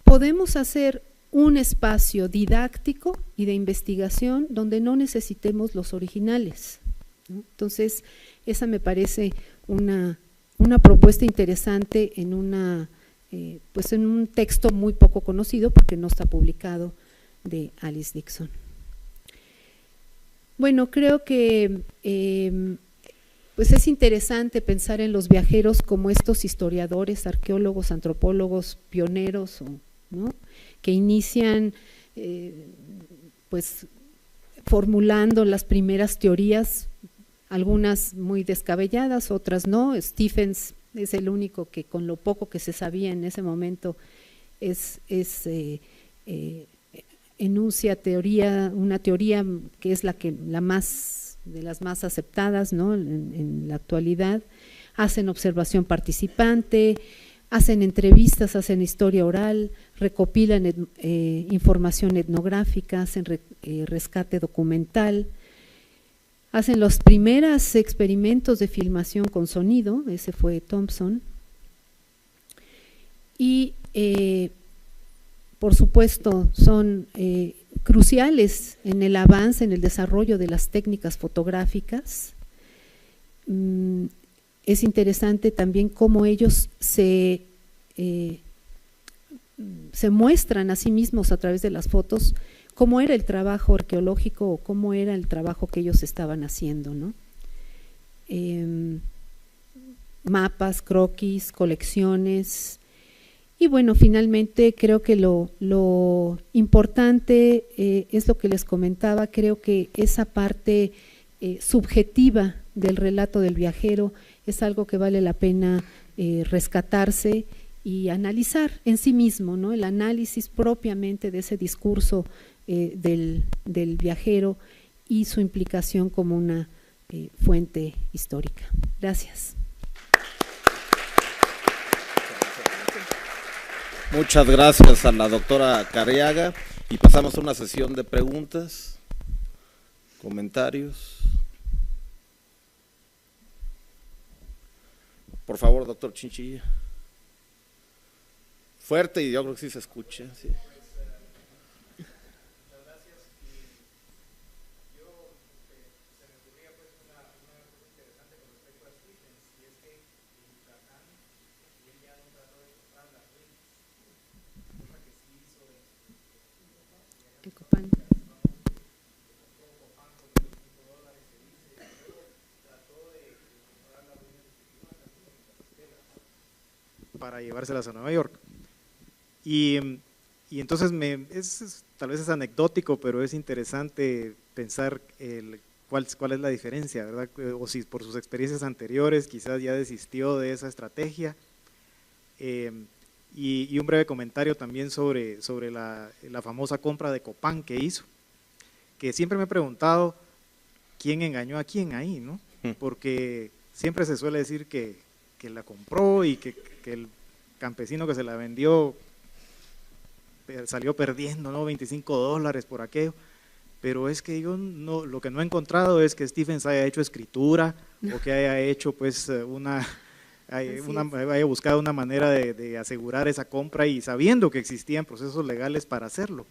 Podemos hacer un espacio didáctico y de investigación donde no necesitemos los originales, ¿no? Entonces, esa me parece una propuesta interesante pues en un texto muy poco conocido, porque no está publicado, de Alice Dixon. Bueno, creo que pues es interesante pensar en los viajeros como estos historiadores, arqueólogos, antropólogos, pioneros, ¿no? Que inician pues formulando las primeras teorías, algunas muy descabelladas, otras no. Stephens es el único que, con lo poco que se sabía en ese momento, enuncia una teoría que es de las más aceptadas, ¿no? En la actualidad. Hacen observación participante, hacen entrevistas, hacen historia oral, recopilan información etnográfica, hacen rescate documental, hacen los primeros experimentos de filmación con sonido, ese fue Thompson, y por supuesto son cruciales en el avance, en el desarrollo de las técnicas fotográficas. Es interesante también cómo ellos se muestran a sí mismos a través de las fotos, cómo era el trabajo arqueológico o cómo era el trabajo que ellos estaban haciendo, ¿no? Mapas, croquis, colecciones. Y bueno, finalmente creo que lo importante es lo que les comentaba. Creo que esa parte subjetiva del relato del viajero es algo que vale la pena rescatarse y analizar en sí mismo, ¿no? El análisis propiamente de ese discurso del viajero y su implicación como una fuente histórica. Gracias. Muchas gracias a la doctora Careaga, y pasamos a una sesión de preguntas, comentarios. Por favor, doctor Chinchilla. Fuerte, y yo creo que sí se escucha. Sí. Para llevárselas a Nueva York. Y entonces tal vez es anecdótico, pero es interesante pensar cuál es la diferencia, ¿verdad? O si por sus experiencias anteriores quizás ya desistió de esa estrategia. Y un breve comentario también sobre la famosa compra de Copán que hizo, que siempre me he preguntado quién engañó a quién ahí, ¿no? Porque siempre se suele decir que la compró y que el campesino que se la vendió salió perdiendo, ¿no? $25 por aquello. Pero es que yo lo que no he encontrado es que Stephens haya hecho escritura o que haya hecho pues haya buscado una manera de asegurar esa compra y sabiendo que existían procesos legales para hacerlo.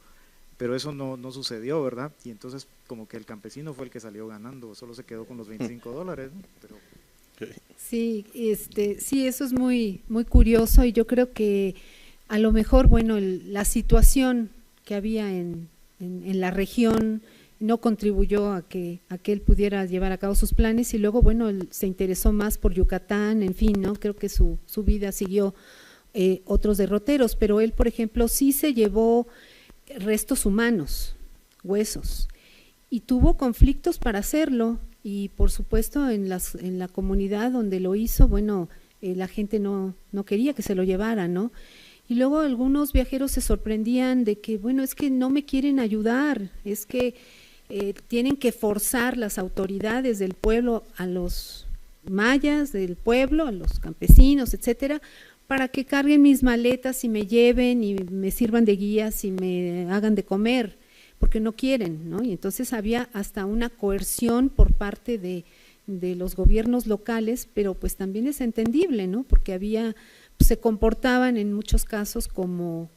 Pero eso no sucedió, ¿verdad? Y entonces como que el campesino fue el que salió ganando, solo se quedó con los $25, ¿no? Pero... Sí, sí, eso es muy, muy curioso y yo creo que a lo mejor, bueno, la situación que había en la región no contribuyó a que él pudiera llevar a cabo sus planes y luego, bueno, él se interesó más por Yucatán, en fin, ¿no? Creo que su vida siguió otros derroteros, pero él, por ejemplo, sí se llevó restos humanos, huesos, y tuvo conflictos para hacerlo y por supuesto en la comunidad donde lo hizo, bueno, la gente no quería que se lo llevara, ¿no? Y luego algunos viajeros se sorprendían de que, bueno, es que no me quieren ayudar, es que tienen que forzar las autoridades del pueblo a los mayas del pueblo, a los campesinos, etcétera, para que carguen mis maletas y me lleven y me sirvan de guías y me hagan de comer, porque no quieren, ¿no? Y entonces había hasta una coerción por parte de los gobiernos locales, pero pues también es entendible, ¿no? Porque se comportaban en muchos casos como,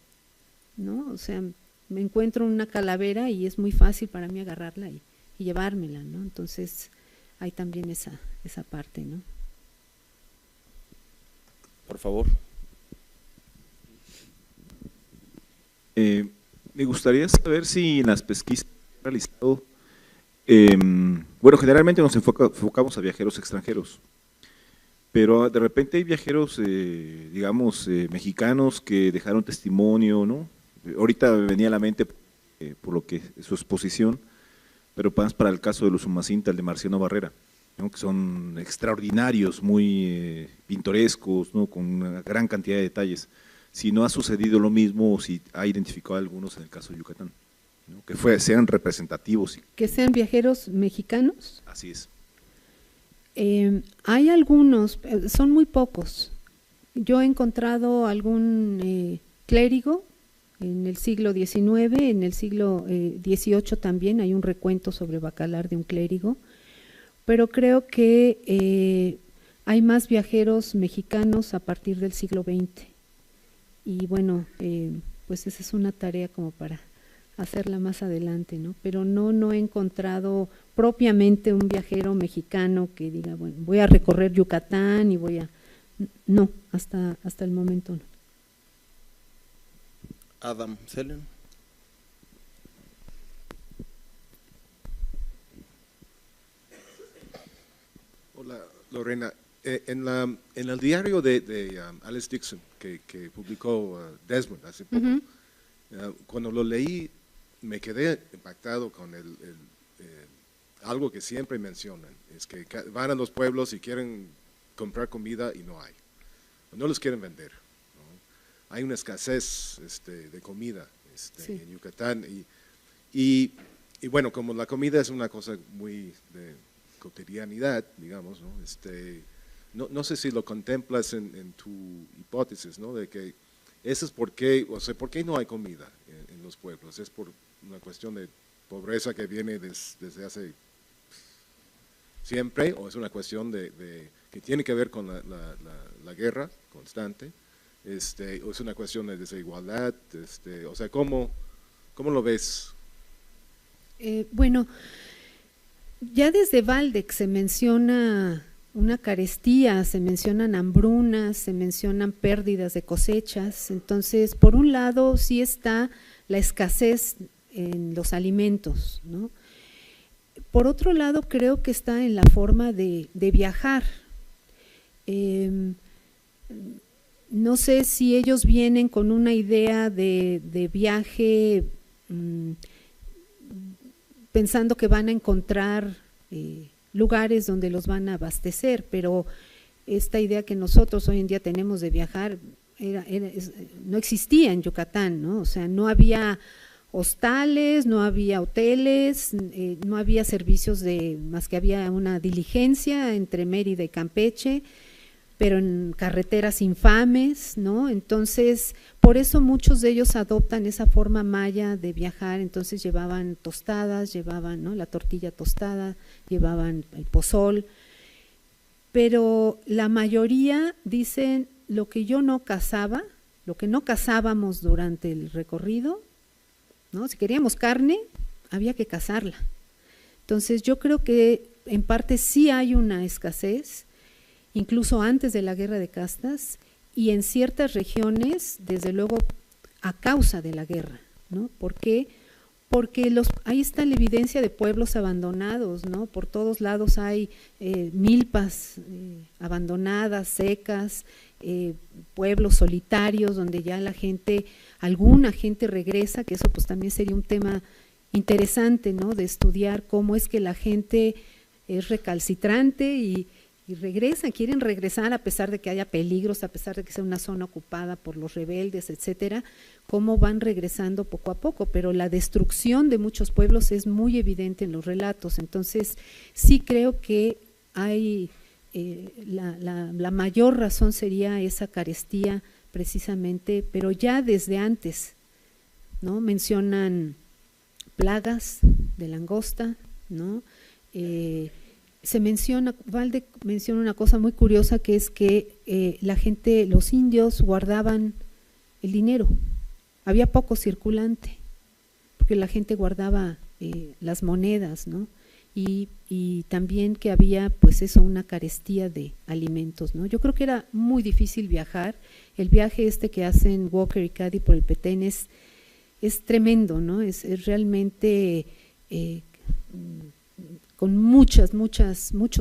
¿no? O sea, me encuentro una calavera y es muy fácil para mí agarrarla y llevármela, ¿no? Entonces hay también esa parte, ¿no? Por favor. Me gustaría saber si en las pesquisas que he realizado, bueno, generalmente nos enfocamos a viajeros extranjeros, pero de repente hay viajeros, digamos, mexicanos que dejaron testimonio, ¿no? Ahorita me venía a la mente por lo que su exposición, pero más para el caso de los Umacinta, el de Marciano Barrera, ¿no? Que son extraordinarios, muy pintorescos, ¿no? Con una gran cantidad de detalles. Si no ha sucedido lo mismo o si ha identificado algunos en el caso de Yucatán, ¿no? Que sean representativos. Que sean viajeros mexicanos. Así es. Hay algunos, son muy pocos. Yo he encontrado algún clérigo en el siglo XIX, en el siglo XVIII también hay un recuento sobre Bacalar de un clérigo, pero creo que hay más viajeros mexicanos a partir del siglo XX. Y bueno, pues esa es una tarea como para hacerla más adelante, ¿no? Pero no he encontrado propiamente un viajero mexicano que diga, bueno, voy a recorrer Yucatán y no, hasta el momento no. Adam Selen. Hola, Lorena. En el diario de Alice Dixon, que publicó Desmond hace poco, cuando lo leí me quedé impactado con algo que siempre mencionan, es que van a los pueblos y quieren comprar comida y no hay, no los quieren vender, ¿no? Hay una escasez de comida sí. En Yucatán y bueno, como la comida es una cosa muy de cotidianidad, digamos, ¿no? No sé si lo contemplas en tu hipótesis, ¿no? De que eso es por qué no hay comida en los pueblos, es por una cuestión de pobreza que viene desde hace siempre, o es una cuestión que tiene que ver con la guerra constante, o es una cuestión de desigualdad, o sea, ¿cómo lo ves? Bueno, ya desde Waldeck se menciona una carestía, se mencionan hambrunas, se mencionan pérdidas de cosechas, entonces por un lado sí está la escasez en los alimentos, ¿no? Por otro lado creo que está en la forma de viajar. no sé si ellos vienen con una idea de viaje pensando que van a encontrar lugares donde los van a abastecer, pero esta idea que nosotros hoy en día tenemos de viajar no existía en Yucatán, ¿no? O sea, no había hostales, no había hoteles, no había servicios más que había una diligencia entre Mérida y Campeche, pero en carreteras infames, ¿no? Entonces, por eso muchos de ellos adoptan esa forma maya de viajar, entonces llevaban tostadas, llevaban, ¿no?, la tortilla tostada, llevaban el pozol, pero la mayoría dicen lo que yo no cazaba, lo que no cazábamos durante el recorrido, ¿no? Si queríamos carne, había que cazarla. Entonces, yo creo que en parte sí hay una escasez, incluso antes de la guerra de castas, y en ciertas regiones, desde luego, a causa de la guerra, ¿no? ¿Por qué? Porque ahí está la evidencia de pueblos abandonados, ¿no? Por todos lados hay milpas abandonadas, secas, pueblos solitarios donde ya alguna gente regresa, que eso pues también sería un tema interesante, ¿no? De estudiar cómo es que la gente es recalcitrante y quieren regresar a pesar de que haya peligros, a pesar de que sea una zona ocupada por los rebeldes, etcétera, cómo van regresando poco a poco, pero la destrucción de muchos pueblos es muy evidente en los relatos. Entonces sí creo que hay la mayor razón sería esa carestía precisamente, pero ya desde antes, ¿no? Mencionan plagas de langosta, ¿no? Waldeck menciona una cosa muy curiosa, que es que la gente, los indios guardaban el dinero, había poco circulante, porque la gente guardaba las monedas, ¿no? Y también que había pues eso, una carestía de alimentos, ¿no? Yo creo que era muy difícil viajar. El viaje que hacen Walker y Cady por el Petén es tremendo, ¿no? Es realmente con muchos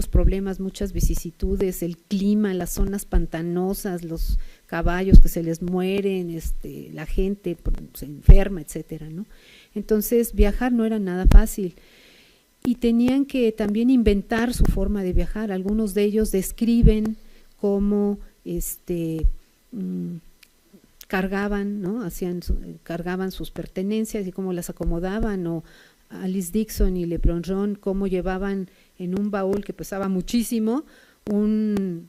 problemas, muchas vicisitudes, el clima, las zonas pantanosas, los caballos que se les mueren, la gente se enferma, etcétera, ¿no? Entonces viajar no era nada fácil y tenían que también inventar su forma de viajar. Algunos de ellos describen cómo cargaban, ¿no? Cargaban sus pertenencias y cómo las acomodaban, o Alice Dixon y Le Plongeon cómo llevaban en un baúl que pesaba muchísimo un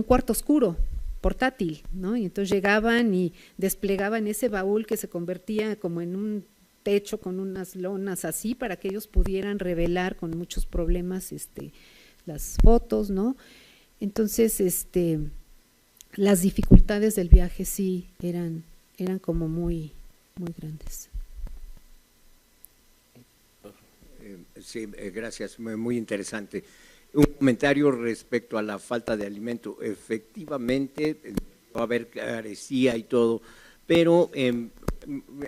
cuarto oscuro portátil, ¿no? Y entonces llegaban y desplegaban ese baúl que se convertía como en un techo con unas lonas así para que ellos pudieran revelar con muchos problemas las fotos, ¿no? Entonces las dificultades del viaje sí eran como muy grandes. Sí, gracias, muy interesante. Un comentario respecto a la falta de alimento. Efectivamente, va a haber carecía y todo, pero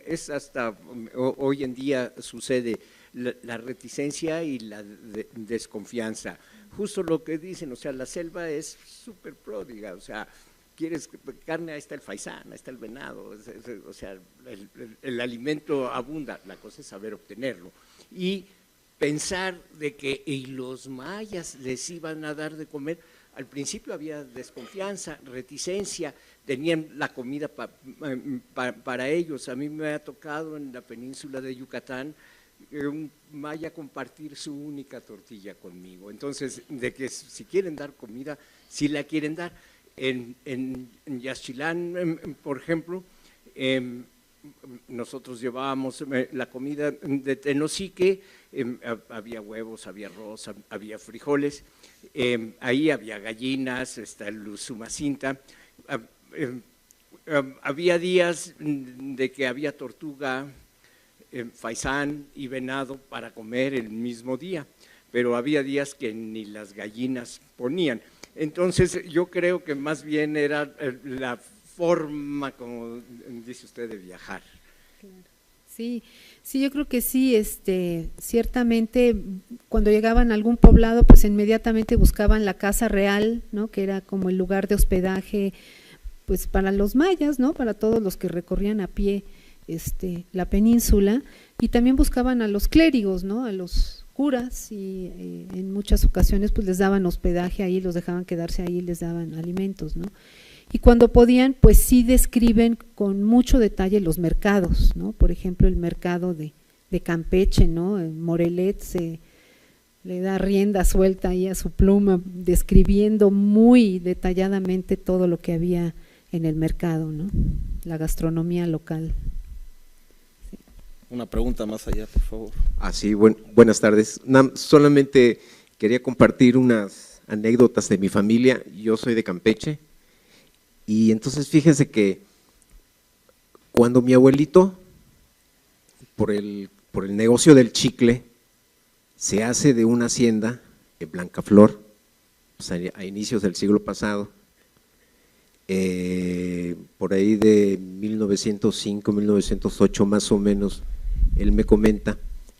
es hasta hoy en día sucede la reticencia y la desconfianza. Justo lo que dicen, o sea, la selva es súper pródiga, o sea, quieres carne, ahí está el faisán, ahí está el venado, o sea, el alimento abunda, la cosa es saber obtenerlo. Y pensar de que los mayas les iban a dar de comer, al principio había desconfianza, reticencia, tenían la comida para ellos. A mí me ha tocado en la península de Yucatán un maya compartir su única tortilla conmigo. Entonces, de que si quieren dar comida, sí la quieren dar. En Yaxchilán, por ejemplo, nosotros llevábamos la comida de Tenosique, había huevos, había arroz, había frijoles, ahí había gallinas, el Usumacinta, había días de que había tortuga, faisán y venado para comer el mismo día, pero había días que ni las gallinas ponían. Entonces yo creo que más bien era la forma, como dice usted, de viajar. Sí, yo creo que sí, ciertamente cuando llegaban a algún poblado, pues inmediatamente buscaban la casa real, ¿no? Que era como el lugar de hospedaje pues para los mayas, ¿no? Para todos los que recorrían a pie la península, y también buscaban a los clérigos, ¿no? A los curas, y en muchas ocasiones pues les daban hospedaje ahí, los dejaban quedarse ahí, les daban alimentos, ¿no? Y cuando podían, pues sí describen con mucho detalle los mercados, ¿no? Por ejemplo, el mercado de Campeche, ¿no? En Morelet le da rienda suelta ahí a su pluma, describiendo muy detalladamente todo lo que había en el mercado, ¿no? La gastronomía local. Sí. Una pregunta más allá, por favor. Sí, buenas tardes. Solamente quería compartir unas anécdotas de mi familia. Yo soy de Campeche, y entonces fíjense que cuando mi abuelito, por el negocio del chicle, se hace de una hacienda en Blancaflor, pues a inicios del siglo pasado, por ahí de 1905, 1908 más o menos, él me comenta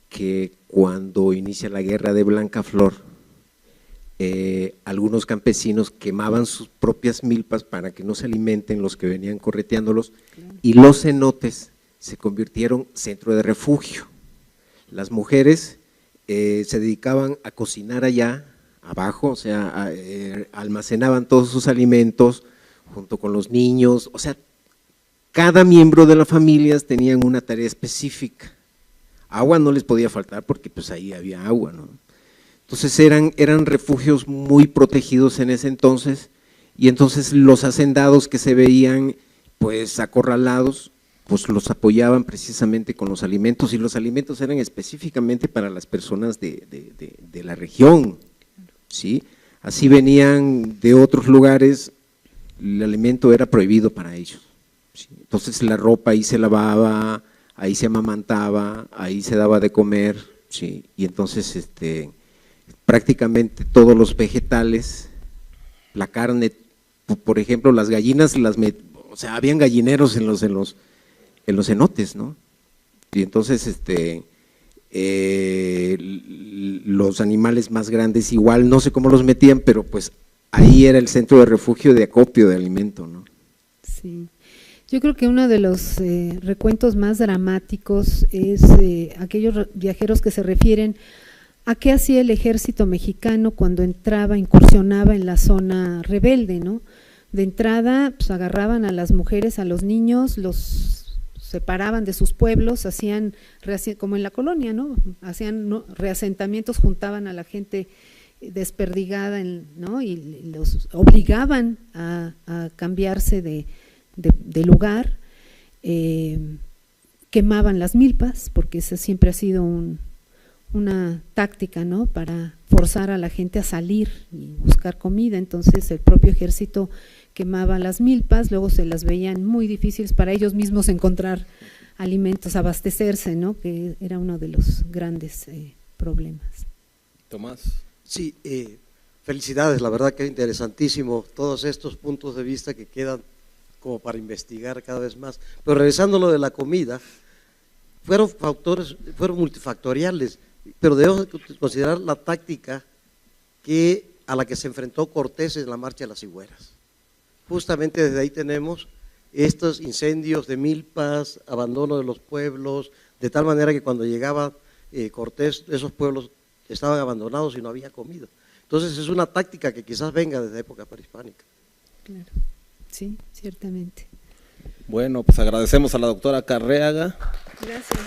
que cuando inicia la guerra de Blancaflor, algunos campesinos quemaban sus propias milpas para que no se alimenten los que venían correteándolos, y los cenotes se convirtieron en centro de refugio. Las mujeres se dedicaban a cocinar allá abajo, o sea, almacenaban todos sus alimentos junto con los niños, o sea, cada miembro de las familias tenían una tarea específica. Agua no les podía faltar porque pues ahí había agua, ¿no? Entonces eran refugios muy protegidos en ese entonces, y entonces los hacendados que se veían pues acorralados, pues los apoyaban precisamente con los alimentos, y los alimentos eran específicamente para las personas de la región, ¿sí? Así venían de otros lugares, el alimento era prohibido para ellos, ¿sí? Entonces la ropa ahí se lavaba, ahí se amamantaba, ahí se daba de comer, ¿sí? Y entonces prácticamente todos los vegetales, la carne, por ejemplo, las gallinas, o sea, habían gallineros en los cenotes, ¿no? Y entonces los animales más grandes igual, no sé cómo los metían, pero pues ahí era el centro de refugio, de acopio de alimento, ¿no? Sí, yo creo que uno de los recuentos más dramáticos es aquellos viajeros que se refieren a qué hacía el ejército mexicano cuando incursionaba en la zona rebelde, ¿no? De entrada, pues agarraban a las mujeres, a los niños, los separaban de sus pueblos, hacían, como en la colonia, ¿no? Hacían reasentamientos, juntaban a la gente desperdigada, ¿no? Y los obligaban a cambiarse de lugar, quemaban las milpas, porque esa siempre ha sido una táctica, ¿no? Para forzar a la gente a salir y buscar comida. Entonces el propio ejército quemaba las milpas, luego se las veían muy difíciles para ellos mismos encontrar alimentos, abastecerse, ¿no? Que era uno de los grandes problemas. Tomás. Sí, felicidades, la verdad que es interesantísimo todos estos puntos de vista que quedan como para investigar cada vez más. Pero regresando a lo de la comida, fueron multifactoriales, pero debemos considerar la táctica a la que se enfrentó Cortés en la marcha de las Higueras. Justamente desde ahí tenemos estos incendios de milpas, abandono de los pueblos, de tal manera que cuando llegaba Cortés, esos pueblos estaban abandonados y no había comida. Entonces es una táctica que quizás venga desde la época prehispánica. Claro, sí, ciertamente. Bueno, pues agradecemos a la doctora Carreaga. Gracias.